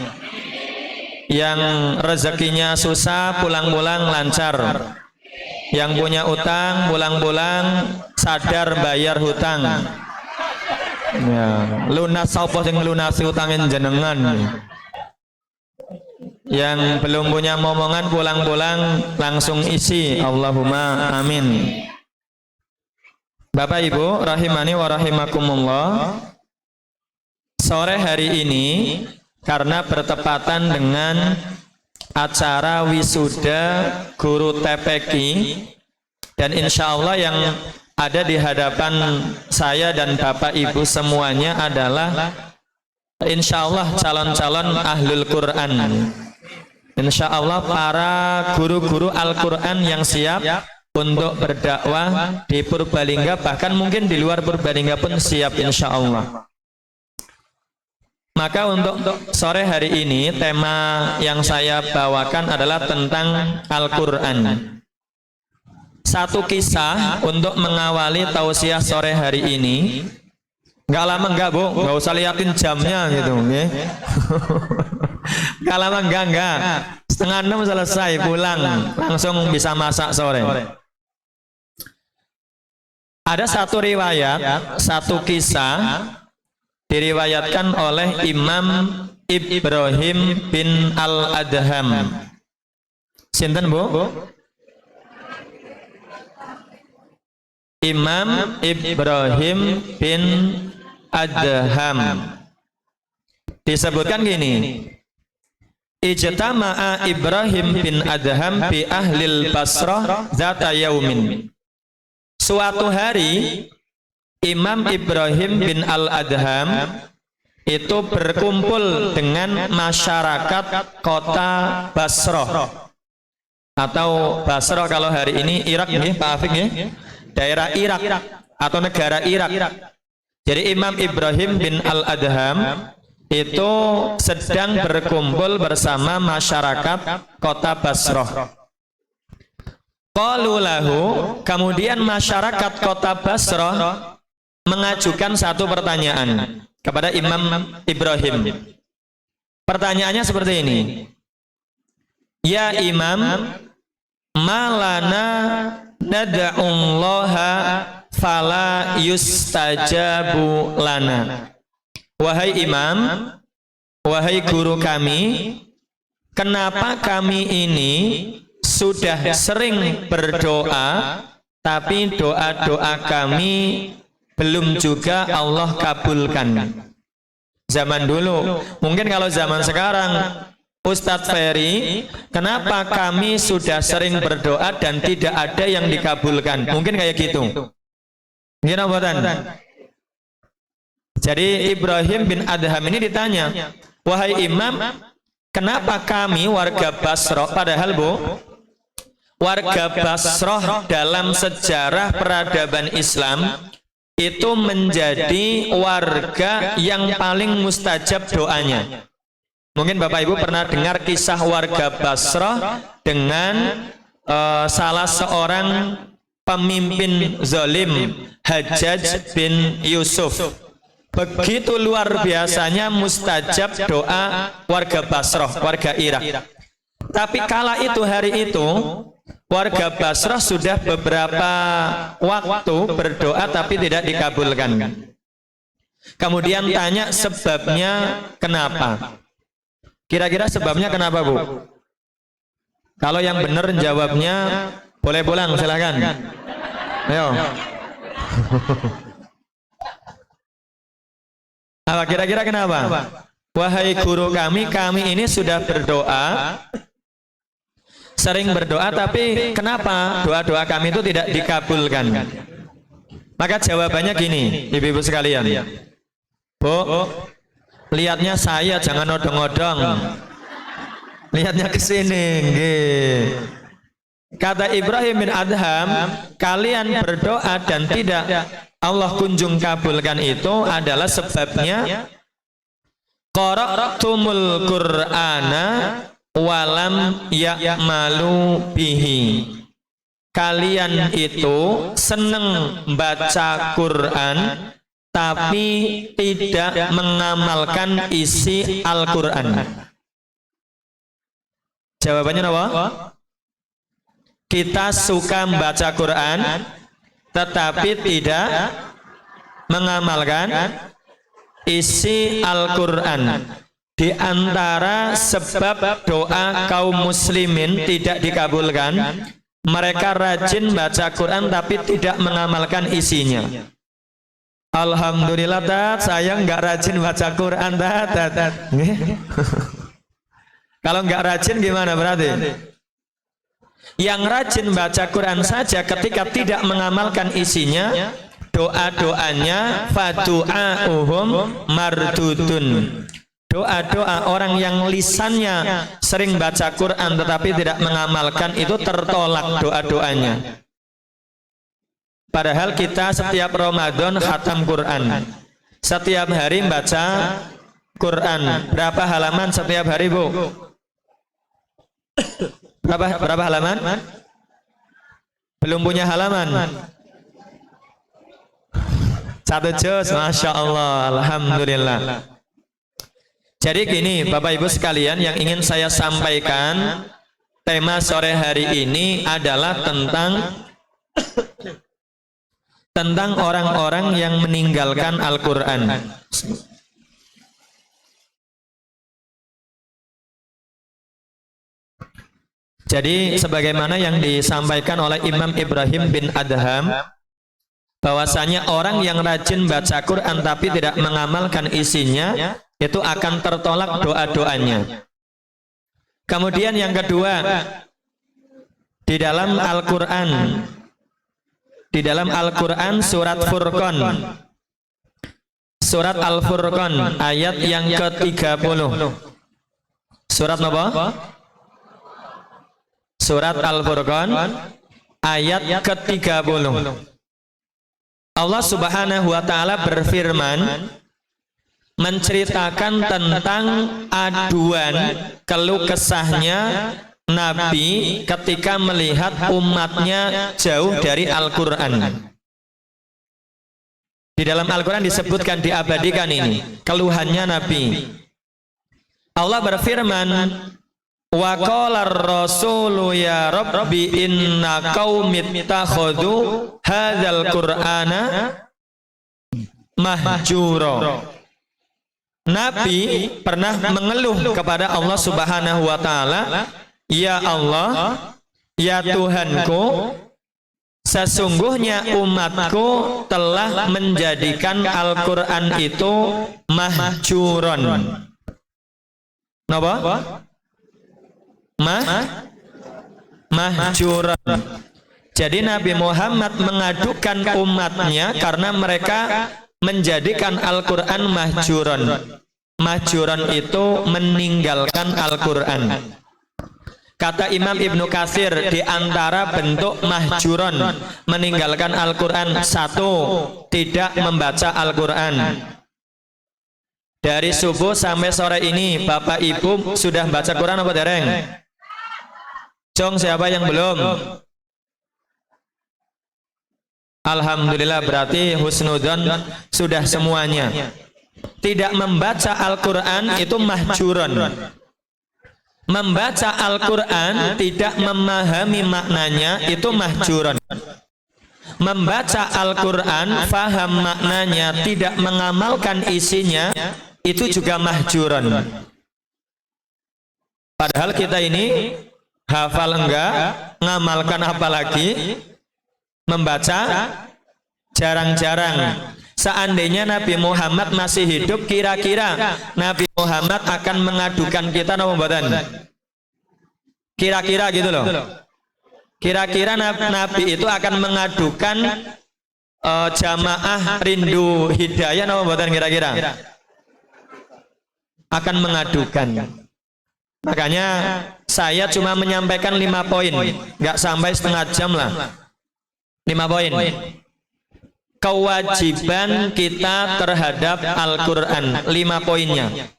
Yang rezekinya susah pulang-pulang lancar. Yang punya utang pulang-pulang sadar bayar hutang. Ya, lunas sapa sing lunasi utangin jenengan. Yang belum punya momongan pulang-pulang langsung isi. Allahumma amin. Bapak Ibu rahimani wa rahimakumullah. Sore hari ini karena bertepatan dengan acara wisuda guru TPQ, dan insya Allah yang ada di hadapan saya dan Bapak Ibu semuanya adalah insya Allah calon-calon ahlul Quran. Insya Allah para guru-guru Al-Quran yang siap untuk berdakwah di Purbalingga, bahkan mungkin di luar Purbalingga pun siap insya Allah. Maka untuk sore hari ini tema yang saya bawakan adalah tentang Al-Quran. Satu kisah untuk mengawali tausiah sore hari ini. Nggak lama enggak Bu, nggak usah liatin jamnya gitu. Nggak lama enggak. 5:30 selesai pulang, langsung bisa masak sore. Ada satu riwayat, satu kisah diriwayatkan oleh Imam Ibrahim bin Al-Adham. Sinten Bu? Imam Ibrahim bin Adham. Disebutkan gini, ijtama'a Ibrahim bin Adham bi ahlil Basrah zata yaumin. Suatu hari Imam Ibrahim bin Al-Adham itu berkumpul dengan masyarakat kota Basrah, atau Basrah kalau hari ini Irak nih Pak Afik nih, daerah Irak atau negara Irak. Jadi Imam Ibrahim bin Al-Adham itu sedang berkumpul bersama masyarakat kota Basrah. Qalu lahu, kemudian masyarakat kota Basrah mengajukan satu pertanyaan kepada Imam Ibrahim. Pertanyaannya seperti ini. Ya Imam, malana nad'ullaha fala yustajabu lana. Wahai Imam, wahai guru kami, kenapa kami ini sudah sering berdoa, tapi doa-doa kami belum juga Allah kabulkan. Zaman dulu, mungkin kalau zaman sekarang, Ustadz Ferry, kenapa kami sudah sering berdoa dan tidak ada yang dikabulkan? Mungkin kayak gitu. Gimana buatan? Jadi Ibrahim bin Adham ini ditanya, wahai Imam, kenapa kami warga Basrah, padahal Bu, warga Basrah dalam sejarah peradaban Islam itu menjadi warga yang paling mustajab doanya. Mungkin Bapak Ibu pernah dengar kisah warga Basrah dengan salah seorang pemimpin zalim, Hajjaj bin Yusuf. Begitu luar biasanya mustajab doa warga Basrah, warga Irak. Tapi kala itu, hari itu, warga Basrah sudah beberapa waktu berdoa tapi tidak dikabulkan. Kemudian tanya sebabnya kenapa. Kira-kira sebabnya kenapa Bu? Kalau yang benar jawabnya boleh pulang, silakan. Ayo. Apa kira-kira kenapa? Wahai guru kami ini sudah berdoa, sering berdoa, tapi kenapa doa-doa kami itu tidak dikabulkan? Maka jawabannya gini, ibu-ibu sekalian. Bu, lihatnya saya, jangan odong-odong. Lihatnya ke sini. Kata Ibrahim bin Adham, kalian berdoa dan tidak Allah kunjung kabulkan itu adalah sebabnya qara'tumul Qur'ana walam ya'malu bihi. Kalian itu senang baca Quran tapi tidak mengamalkan isi Al-Quran. Jawabannya apa? Kita suka membaca Quran tetapi tidak mengamalkan isi Al-Quran. Di antara sebab doa kaum muslimin tidak dikabulkan, mereka rajin baca Quran tapi tidak mengamalkan isinya. Alhamdulillah tat, saya nggak rajin baca Quran tat. Kalau nggak rajin gimana berarti? Yang rajin baca Quran saja ketika tidak mengamalkan isinya, doa-doanya fadu'a'uhum mardudun. Doa-doa orang yang lisannya sering baca Quran tetapi tidak mengamalkan itu tertolak doa-doanya. Padahal kita setiap Ramadan khatam Quran. Setiap hari baca Quran. Berapa halaman setiap hari, Bu? Berapa halaman? Belum punya halaman. 1 juz, Masya Allah, Alhamdulillah. Jadi gini, Bapak Ibu sekalian, yang ingin saya sampaikan, tema sore hari ini adalah tentang orang-orang yang meninggalkan Al-Quran. Jadi sebagaimana yang disampaikan oleh Imam Ibrahim bin Adham, bahwasanya orang yang rajin baca Quran tapi tidak mengamalkan isinya, itu akan tertolak doa-doanya. Kemudian yang kedua, di dalam Al-Quran surat Furqan, surat Al-Furqan ayat yang ke-30. Surat apa? Surat Al-Furqan ayat ke-30. Allah Subhanahu wa taala berfirman menceritakan tentang aduan keluh kesahnya Nabi ketika melihat umatnya jauh dari Al-Quran. Di dalam Al-Quran disebutkan, diabadikan ini keluhannya Nabi. Allah berfirman, wa qala ar-rasulu ya rabbi inna qaumi ittakhadhu hadzal qur'ana mahjura. Nabi pernah mengeluh kepada Allah Subhanahu wa taala, ya Allah, ya Tuhanku, sesungguhnya umatku telah menjadikan Al-Quran itu mahjuron. Napa? Mahjuron. Jadi Nabi Muhammad mengadukan umatnya karena mereka menjadikan Al-Quran mahjuron. Mahjuron itu meninggalkan Al-Quran. Kata Imam Ibnu Katsir, di antara bentuk mahjuron meninggalkan Al-Quran, 1, tidak membaca Al-Quran. Dari subuh sampai sore ini Bapak Ibu sudah baca Quran apa dereng? Jong, siapa yang belum? Alhamdulillah, berarti husnudzon sudah semuanya. Tidak membaca Al-Quran itu mahjuron. Membaca Al-Quran tidak memahami maknanya itu mahjuron. Membaca Al-Quran faham maknanya tidak mengamalkan isinya itu juga mahjuron. Padahal kita ini hafal enggak, ngamalkan apalagi, membaca jarang-jarang. Seandainya Nabi Muhammad masih hidup, kira-kira Nabi Muhammad akan mengadukan kita napa mboten? Kira-kira gitu loh. Kira-kira Nabi itu akan mengadukan jamaah rindu hidayah napa mboten kira-kira? Akan mengadukan. Makanya saya cuma menyampaikan 5 poin, nggak sampai setengah jam lah. 5 poin. Kewajiban kita terhadap Al-Quran, 5 poinnya.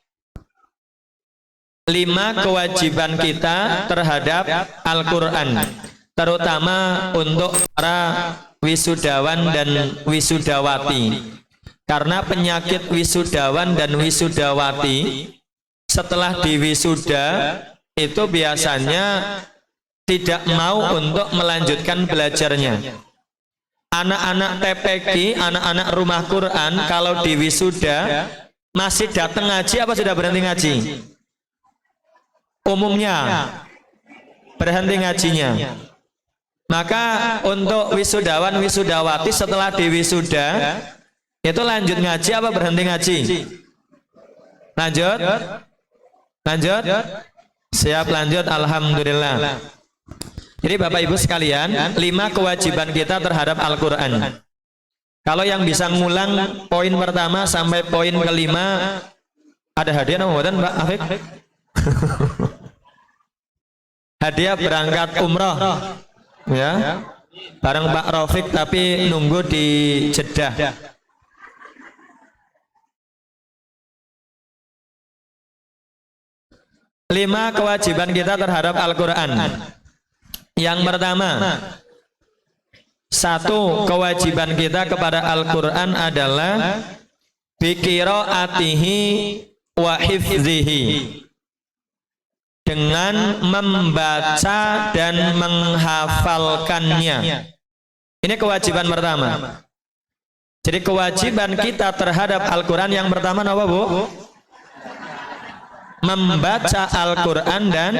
5 kewajiban kita terhadap Al-Quran, terutama untuk para wisudawan dan wisudawati. Karena penyakit wisudawan dan wisudawati setelah diwisuda itu biasanya tidak mau untuk melanjutkan belajarnya. Anak-anak TPQ, anak-anak rumah Quran kalau diwisuda masih datang ngaji apa sudah berhenti ngaji? Umumnya berhenti ngajinya. Maka untuk wisudawan wisudawati setelah diwisuda itu lanjut ngaji apa berhenti ngaji? Lanjut? Siap lanjut, alhamdulillah. Jadi Bapak Ibu sekalian, 5 kewajiban kita terhadap Al-Quran. Kalau yang bisa ngulang poin pertama sampai poin kelima, ada hadiah nama Mbak Afik? Hadiah berangkat umroh, ya, bareng Pak Rafiq tapi nunggu di Jeddah. Lima kewajiban kita terhadap Al-Quran. Yang pertama, 1 kewajiban kita kepada Al-Quran adalah biqiraatihi wa hifzihi, dengan membaca dan menghafalkannya. Ini kewajiban pertama. Jadi kewajiban kita terhadap Al-Quran yang pertama apa, Bu? Membaca Al-Quran dan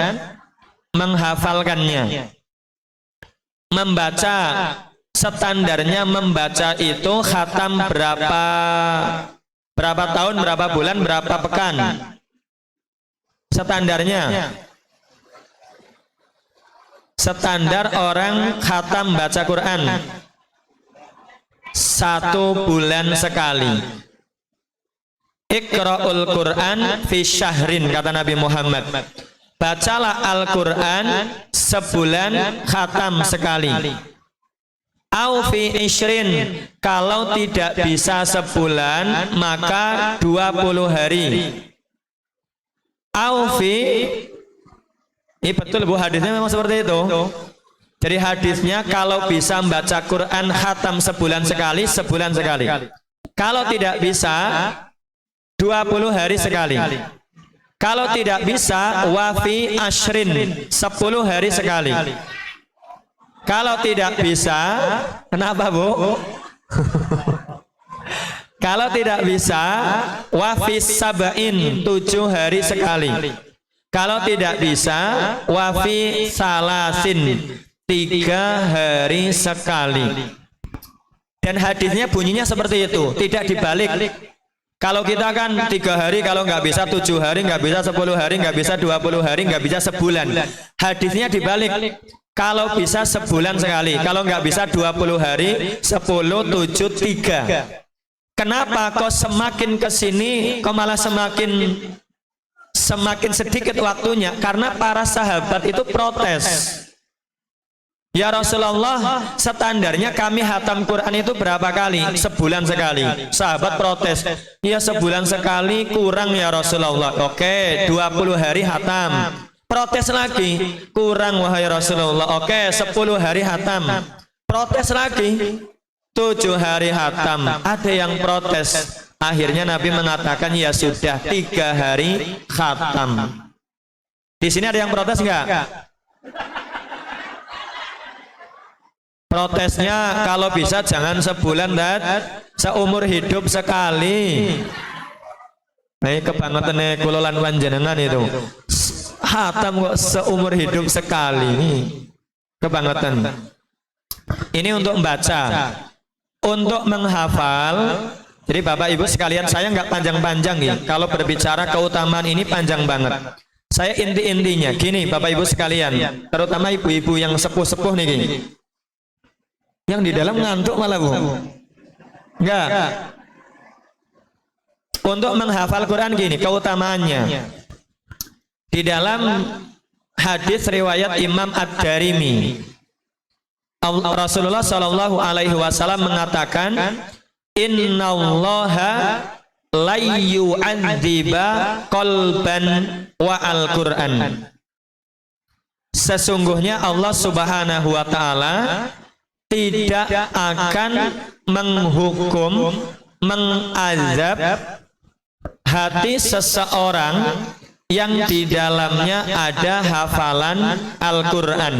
menghafalkannya. Membaca, standarnya membaca itu khatam berapa tahun, berapa bulan, berapa pekan. Standarnya, standar orang khatam baca Quran 1 bulan sekali. Iqra'ul Quran fi syahrin, kata Nabi Muhammad. Bacalah Al-Quran sebulan khatam sekali. Au fi ishrin, kalau tidak bisa sebulan maka 20 hari. Aufi, ini betul Bu, hadisnya memang seperti itu. Jadi hadisnya kalau bisa membaca Quran khatam sebulan sekali, sebulan sekali. Kalau tidak bisa 20 hari sekali. Kalau tidak bisa wafi ashrin, 10 hari sekali. Kalau tidak bisa, kenapa Bu? Kalau tidak bisa wafis sab'in, 7 hari sekali. Kalau tidak bisa wafi salasin, 3 hari sekali. Dan hadisnya bunyinya seperti itu, tidak dibalik. Kalau kita kan 3 hari, kalau nggak bisa 7 hari, nggak bisa 10 hari, nggak bisa 20 hari, nggak bisa sebulan. Hadisnya dibalik. Kalau bisa sebulan sekali, kalau nggak bisa 20 hari, 10, 7, 3. Kenapa kok semakin ke sini kok malah semakin sedikit waktunya? Karena para sahabat itu protes. Ya Rasulullah, standarnya kami hatam Quran itu berapa kali? Sebulan sekali. Sahabat protes. Ya sebulan sekali kurang ya Rasulullah. Oke, 20 hari hatam. Protes lagi, kurang wahai Rasulullah. Oke, 10 hari hatam. Protes lagi, 7 hari hatam. Ada yang protes. Akhirnya Nabi mengatakan ya sudah 3 hari khatam. Di sini ada yang protes enggak? Protesnya kalau bisa jangan sebulan dan seumur hidup sekali. Nah, kebangetan kula lan panjenengan itu. Hatam kok seumur hidup sekali. Kebangetan. Ini untuk membaca. Untuk menghafal. Jadi Bapak Ibu sekalian, saya nggak panjang-panjang ya. Kalau berbicara keutamaan ini panjang banget. Saya inti-intinya gini Bapak Ibu sekalian, terutama ibu-ibu yang sepuh-sepuh nih gini. Yang di dalam ngantuk malah Bu. Enggak. Untuk menghafal Quran gini keutamaannya. Di dalam hadis riwayat Imam Ad-Darimi, Rasulullah Shallallahu Alaihi Wasallam mengatakan, Innallaha la yu'adziba qalban wa al-Quran. Sesungguhnya Allah Subhanahu wa taala tidak akan menghukum, mengazab hati seseorang yang di dalamnya ada hafalan Al-Quran.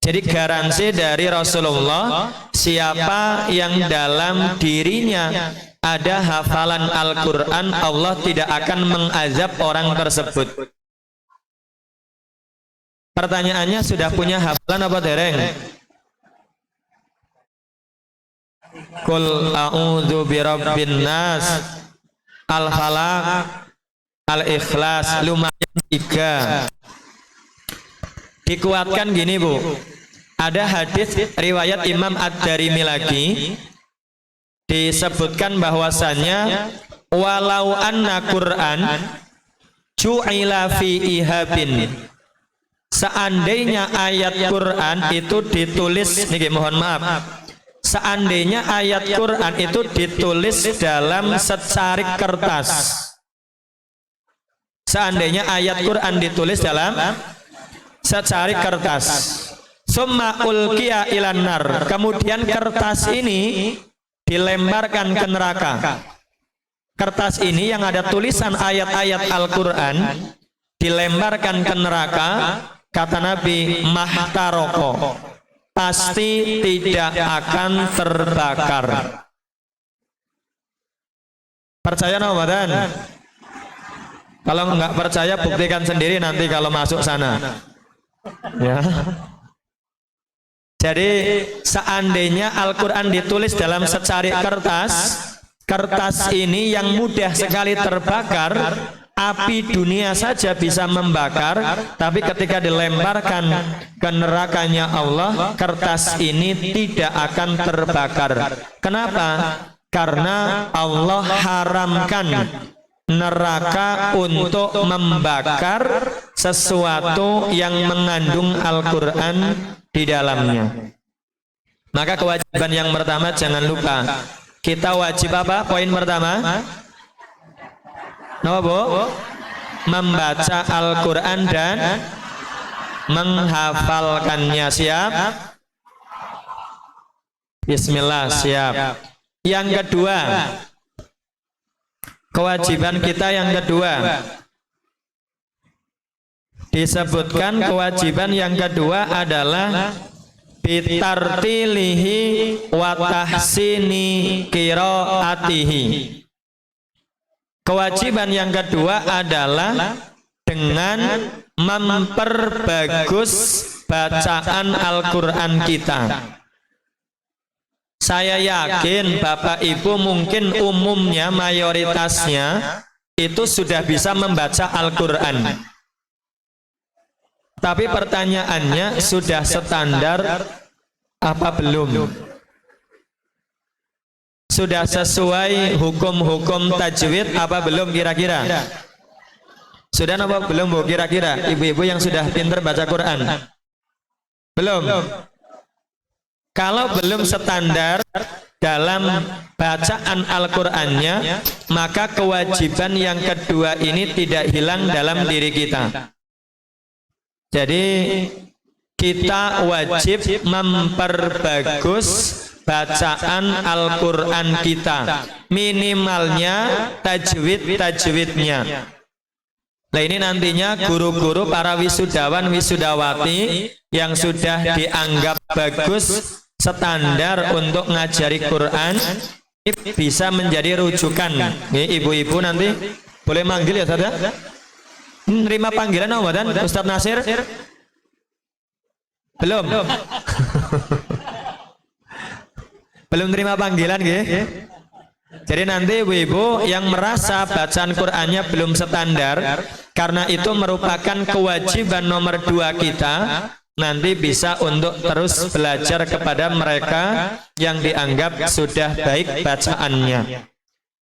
Jadi garansi dari Rasulullah, siapa yang dalam dirinya ada hafalan Al-Quran, Allah tidak akan mengazab orang tersebut. Pertanyaannya, sudah punya hafalan apa dereng? Qul a'udzu birabbin nas, Al-Falaq, Al-Ikhlas, lumayan 3. dikuatkan gini Bu, ada hadis riwayat Imam Ad-Darimi lagi disebutkan bahwasannya walau anna Quran ju'ila fi ihabin, seandainya ayat Quran itu ditulis, nih mohon maaf, seandainya ayat Quran itu ditulis dalam secarik kertas, seandainya ayat Quran ditulis dalam secarik kertas, summa ulqiya ilan nar, kemudian kertas ini dilemparkan ke neraka. Kertas ini yang ada tulisan ayat-ayat Al-Quran dilemparkan ke neraka, kata Nabi, mahtaroko, pasti tidak akan terbakar. Percaya Ramadan? Kalau nggak percaya buktikan sendiri nanti kalau masuk sana. Ya. Jadi seandainya Al-Quran ditulis dalam secarik kertas, kertas ini yang mudah sekali terbakar, api dunia saja bisa membakar, tapi ketika dilemparkan ke nerakanya Allah, kertas ini tidak akan terbakar. Kenapa? Karena Allah haramkan neraka untuk membakar sesuatu yang mengandung Al-Quran di dalamnya. Maka kewajiban yang pertama, jangan lupa, kita wajib apa? Poin pertama, Bu? Membaca Al-Quran dan menghafalkannya. Siap? Bismillah, siap. Yang kedua, kewajiban kita yang kedua, disebutkan kewajiban yang kedua adalah bitartilihi wa tahsini qiraatihi. Kewajiban yang kedua adalah dengan memperbagus bacaan Al-Quran kita. Saya yakin Bapak Ibu mungkin umumnya, mayoritasnya itu sudah bisa membaca Al-Quran. Tapi pertanyaannya, sudah standar apa belum? Sudah sesuai hukum-hukum tajwid apa belum kira-kira? Sudah apa belum Bu kira-kira? Ibu-ibu yang sudah pintar baca Quran? Belum? Kalau belum standar dalam bacaan Al-Qurannya, maka kewajiban yang kedua ini tidak hilang dalam diri kita. Jadi kita wajib memperbagus bacaan Al-Quran kita, minimalnya tajwid-tajwidnya. Nah ini nantinya guru-guru, para wisudawan, wisudawati yang sudah dianggap bagus, standar untuk ngajari Quran, bisa menjadi rujukan. Ibu-ibu nanti boleh manggil ya saudara? Nerima panggilan dan Ustadz Nasir? Belum? Belum terima panggilan gitu. Jadi nanti ibu-ibu yang merasa bacaan Qur'annya belum standar, karena itu merupakan kewajiban nomor 2 kita, nanti bisa untuk terus belajar kepada mereka yang dianggap sudah baik bacaannya.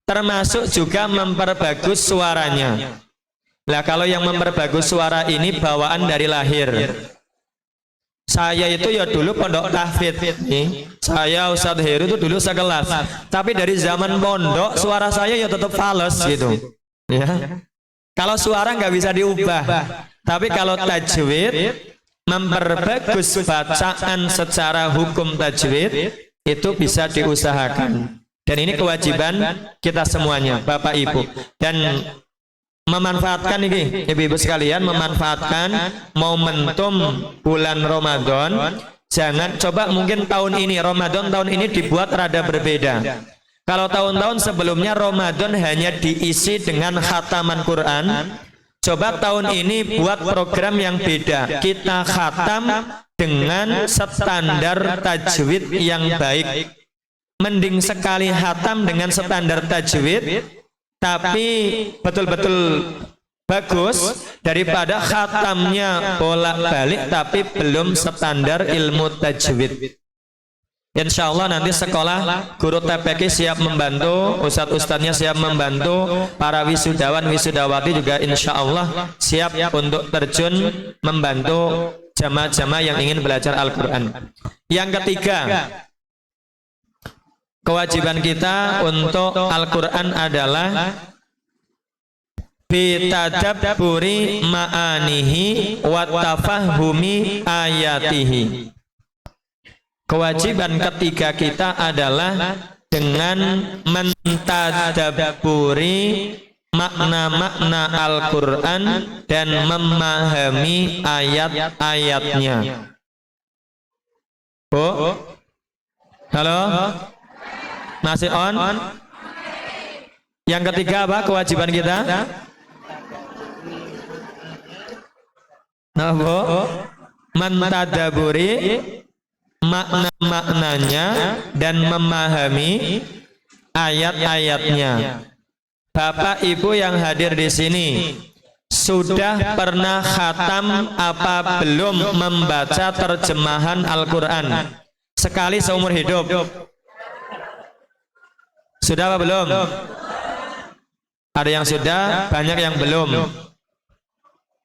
Termasuk juga memperbagus suaranya. Nah kalau yang memperbagus suara ini bawaan dari lahir. Saya itu ya dulu pondok tahfidz nih. Saya Ustadz Heru itu dulu sekelas. Tapi dari zaman pondok suara saya ya tetap fals gitu. Ya. Kalau suara nggak bisa diubah. Tapi kalau tajwid, memperbagus bacaan secara hukum tajwid itu bisa diusahakan. Dan ini kewajiban kita semuanya, Bapak Ibu. Dan memanfaatkan ini, ibu-ibu sekalian, memanfaatkan momentum bulan Ramadan. Jangan, coba mungkin tahun ini, Ramadan tahun ini dibuat rada berbeda. Kalau tahun-tahun sebelumnya Ramadan hanya diisi dengan khataman Quran, coba tahun ini buat program yang beda. Kita khatam dengan standar tajwid yang baik. Mending sekali khatam dengan standar tajwid, tapi betul-betul bagus daripada khatamnya bolak-balik tapi belum standar ilmu tajwid. Insya Allah nanti sekolah guru TPK siap membantu, ustadz-ustadznya siap membantu, para wisudawan wisudawati juga insya Allah siap untuk terjun membantu jamaah-jamaah yang ingin belajar Al-Quran. Yang ketiga, kewajiban kita untuk Al-Quran adalah bitadabburi ma'anihi wa tafahumi ayatihi. Kewajiban ketiga kita adalah dengan mentadabburi makna-makna Al-Quran dan memahami ayat-ayatnya. Bu? Halo? Masih on? Yang ketiga apa kewajiban kita? Nah, Bu? Mentadabburi makna-maknanya dan memahami ayat-ayatnya. Bapak Ibu yang hadir di sini sudah pernah khatam apa belum membaca terjemahan Al-Quran sekali seumur hidup? Sudah apa belum? Ada yang sudah, banyak yang belum.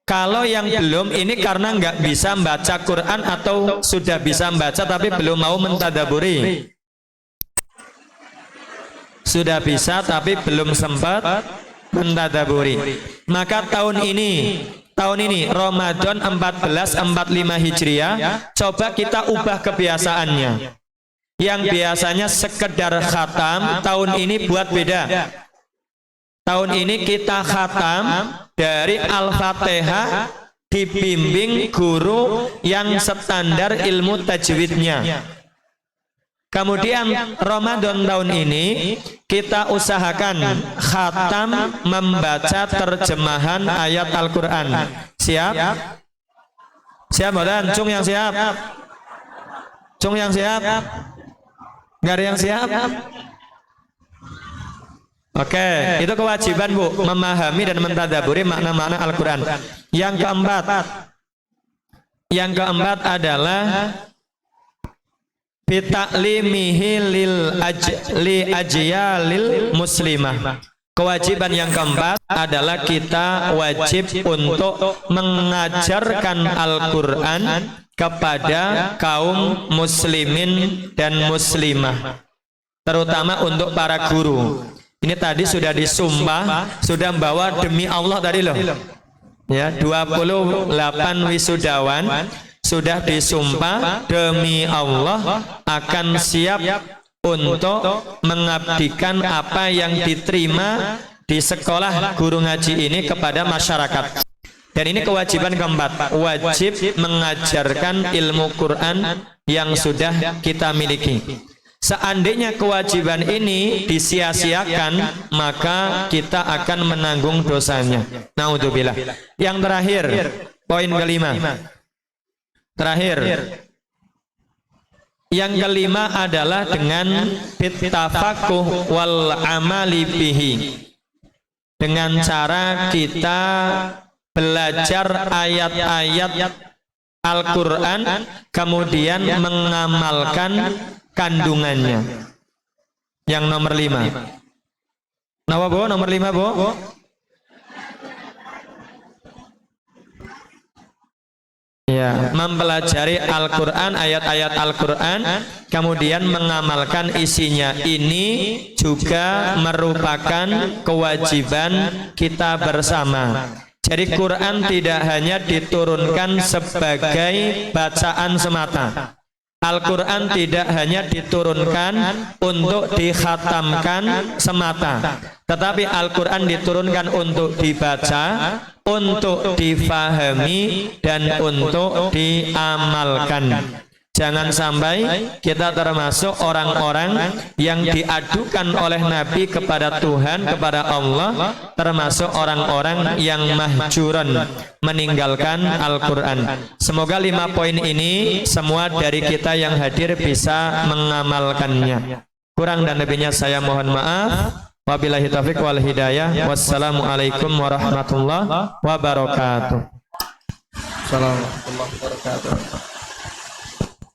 Kalau yang belum ini karena nggak bisa membaca Quran atau sudah bisa membaca tapi belum mau mentadaburi. Sudah bisa tapi belum sempat mentadaburi. Maka tahun ini Ramadan 1445 Hijriah, coba kita ubah kebiasaannya. Yang biasanya sekedar khatam, tahun ini buat beda. Tahun ini kita khatam dari Al-Fatihah dibimbing guru yang standar ilmu tajwidnya. Kemudian Ramadan tahun ini kita usahakan khatam membaca terjemahan ayat Al-Quran. Siap? Siap Badan? Cung yang siap? Cung yang siap? Gak ada yang siap? Oke, itu kewajiban Bu, memahami dan mentadaburi makna-makna Al-Quran. Yang keempat adalah bitaklimihi li ajyalil muslimah. Kewajiban yang keempat adalah kita wajib untuk mengajarkan Al-Quran kepada kaum muslimin dan muslimah, terutama untuk para guru. Ini tadi sudah disumpah, sudah membawa demi Allah tadi loh. Ya, 28 wisudawan sudah disumpah demi Allah akan siap untuk mengabdikan apa yang diterima di sekolah guru ngaji ini kepada masyarakat. Dan ini kewajiban keempat, wajib mengajarkan ilmu Quran yang sudah kita miliki. Seandainya kewajiban ini disia-siakan, maka kita akan menanggung dosanya. Naudzubillah. Yang terakhir, poin kelima. Terakhir. Yang kelima adalah dengan bittafaqquh wal amali bihi. Dengan cara kita belajar ayat-ayat Al-Quran, kemudian mengamalkan kandungannya. Yang nomor 5. Nawa Bu, nomor 5 Bu. Ya, mempelajari Al-Quran, ayat-ayat Al-Quran, kemudian mengamalkan isinya. Ini juga merupakan kewajiban kita bersama. Jadi Quran tidak hanya diturunkan sebagai bacaan semata. Al-Quran tidak hanya diturunkan untuk dikhatamkan semata, tetapi Al-Quran diturunkan untuk dibaca, untuk difahami, dan untuk diamalkan. Jangan sampai kita termasuk orang-orang yang diadukan oleh Nabi kepada Tuhan, kepada Allah, termasuk orang-orang yang mahjuran, meninggalkan Al-Quran. Semoga 5 poin ini semua dari kita yang hadir bisa mengamalkannya. Kurang dan lebihnya saya mohon maaf. Wabillahi taufiq wal hidayah. Wassalamualaikum warahmatullahi wabarakatuh. Assalamualaikum warahmatullahi wabarakatuh.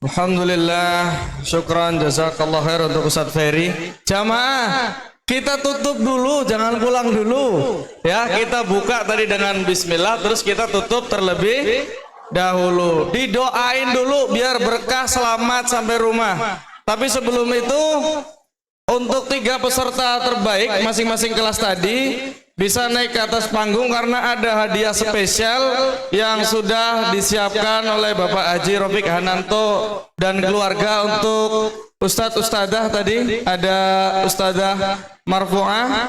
Alhamdulillah, syukran, jazakallah khair untuk Ustadz Ferry. Jamaah, kita tutup dulu, jangan pulang dulu. Ya, kita buka tadi dengan bismillah, terus kita tutup terlebih dahulu. Didoain dulu biar berkah, selamat sampai rumah. Tapi sebelum itu, untuk 3 peserta terbaik masing-masing kelas tadi bisa naik ke atas panggung karena ada hadiah spesial yang sudah disiapkan oleh Bapak Haji Rafiq Hananto dan keluarga untuk Ustadz Ustadzah tadi. Ada Ustadzah Marfu'ah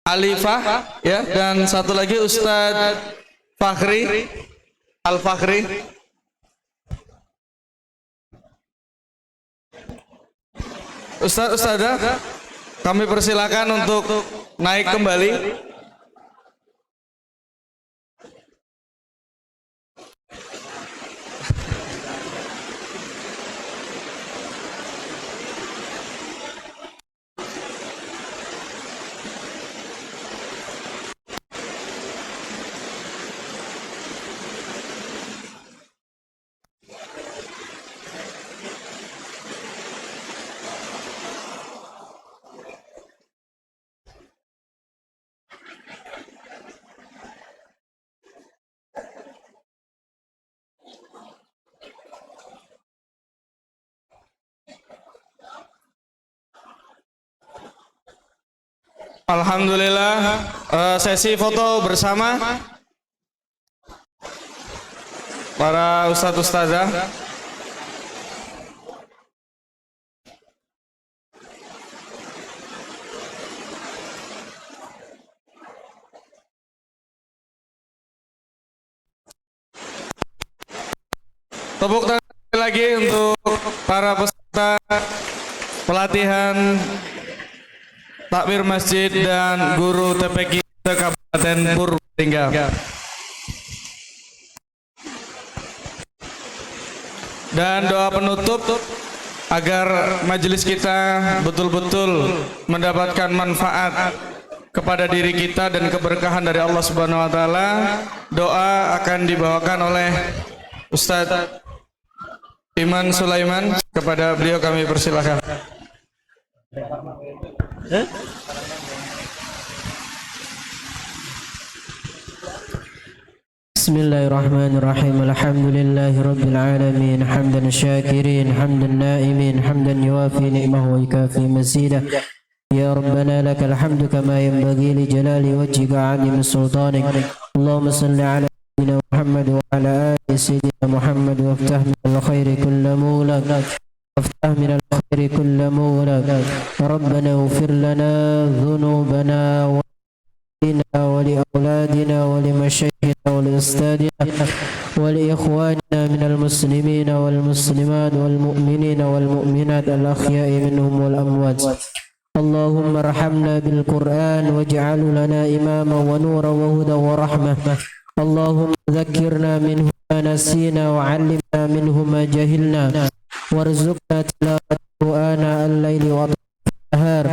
Alifah ya, dan satu lagi Ustadz Fakhri Al-Fakhri. Ustadz Ustadzah, kami persilakan untuk naik kembali. Alhamdulillah, sesi foto bersama para ustadz ustazah. Tepuk tangan lagi untuk para peserta pelatihan takmir masjid dan guru TPQ Kabupaten Purbalingga. Dan doa penutup agar majelis kita betul-betul mendapatkan manfaat kepada diri kita dan keberkahan dari Allah Subhanahu wa taala. Doa akan dibawakan oleh Ustadz Iman Sulaiman. Kepada beliau kami persilakan. Bismillahirrahmanirrahim. Alhamdulillahi rabbil alamin, hamdan syakirin, hamdan naimin, hamdan yuwafi ni'mahu wa yukafi mazidah. Ya Rabbana lakal hamdu kama yanbaghi li jalali wajhika 'azimi sultanik. Allahumma salli ala sayyidina Muhammad wa ala ali sayyidina Muhammad waftah min al-khairi kulla mulak. وافتح من الخير كل مولد. ربنا اغفر لنا ذنوبنا ولنا ولأولادنا ولمشايخنا ولأستاذنا ولإخواننا من المسلمين والمسلمات والمؤمنين والمؤمنات الأحياء منهم والأموات. اللهم ارحمنا بالقرآن واجعل لنا إماما ونورا وهدى ورحمة. اللهم ذكرنا منه ما نسينا وعلمنا منه ما جهلنا وارزقنا تلاوته آناء الليل والنهار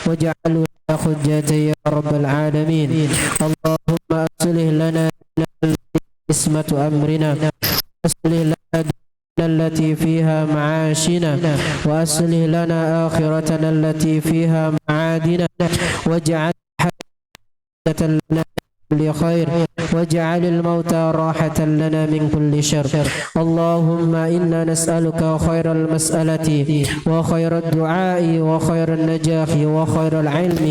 واجعله لنا حجة يا رب العالمين. اللهم أصلح لنا اسمة أمرنا، أصلح لنا دنيانا التي فيها معاشنا، وأصلح لنا آخرتنا التي فيها معادنا، واجعل حياة لنا كل خير، واجعل الموت راحة لنا من كل شر. اللهم إنا نسألك خير المسألة وخير الدعاء وخير النجاح وخير العلم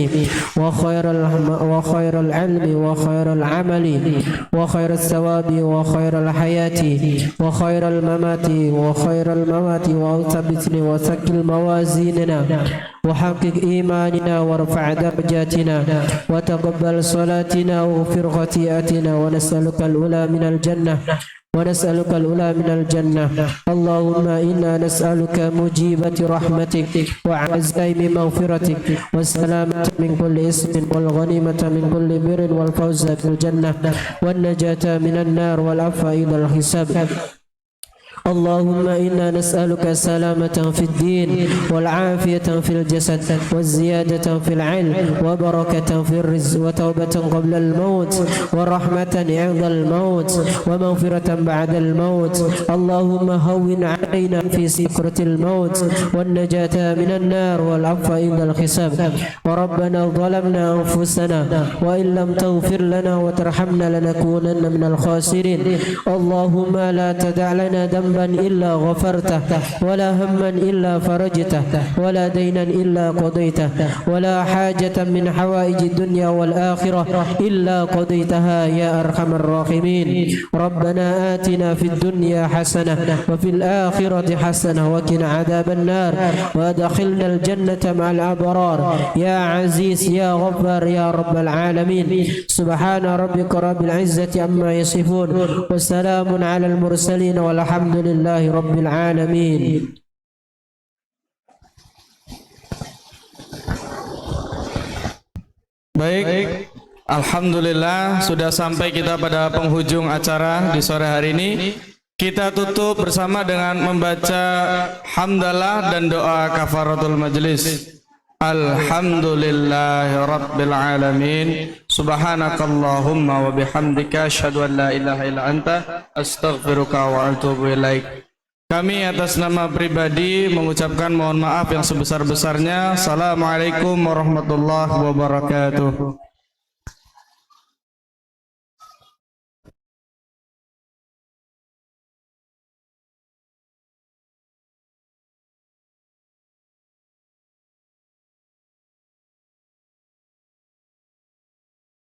وخير العلم وخير العمل وخير الثواب وخير الحياة وخير الممات وثبتني وثقل موازيننا وحقق إيماننا وارفع درجاتنا وتقبل صلاتنا واغفر خطيئتنا ونسألك الأولى من الجنة. اللهم إنا نسألك مجيبة رحمتك وعزائم مغفرتك والسلامة من كل إثم والغنيمة من كل بر والفوز بالجنة والنجاة من النار والعفو إلى الحساب. اللهم إنا نسألك السلامة في الدين والعافية في الجسد والزيادة في العلم وبركة في الرزق وتوبة قبل الموت ورحمة عند الموت ومغفرة بعد الموت. اللهم هون علينا في سكرة الموت والنجاة من النار والعفو عند الحساب. وربنا ظلمنا أنفسنا وإن لم تغفر لنا وترحمنا لنكونن من الخاسرين. اللهم لا تدع لنا ذنبا إلا غفرته ولا هما إلا فرجته ولا دينا إلا قضيته ولا حاجة من حوائج الدنيا والآخرة إلا قضيتها يا أرحم الراحمين. ربنا آتنا في الدنيا حسنة وفي الآخرة حسنة وقنا عذاب النار وأدخلنا الجنة مع الأبرار يا عزيز يا غفار يا رب العالمين. سبحان ربك رب العزة عما يصفون وسلام على المرسلين والحمد لله رب العالمين. Baik, alhamdulillah sudah sampai kita pada penghujung acara di sore hari ini. Kita tutup bersama dengan membaca hamdalah dan doa kafaratul majlis. Alhamdulillahi rabbil alamin. Subhanakallahumma wa bihamdika asyhadu an la ilaha illa anta astaghfiruka wa atubu ilaik. Kami atas nama pribadi mengucapkan mohon maaf yang sebesar-besarnya. Assalamualaikum warahmatullahi wabarakatuh.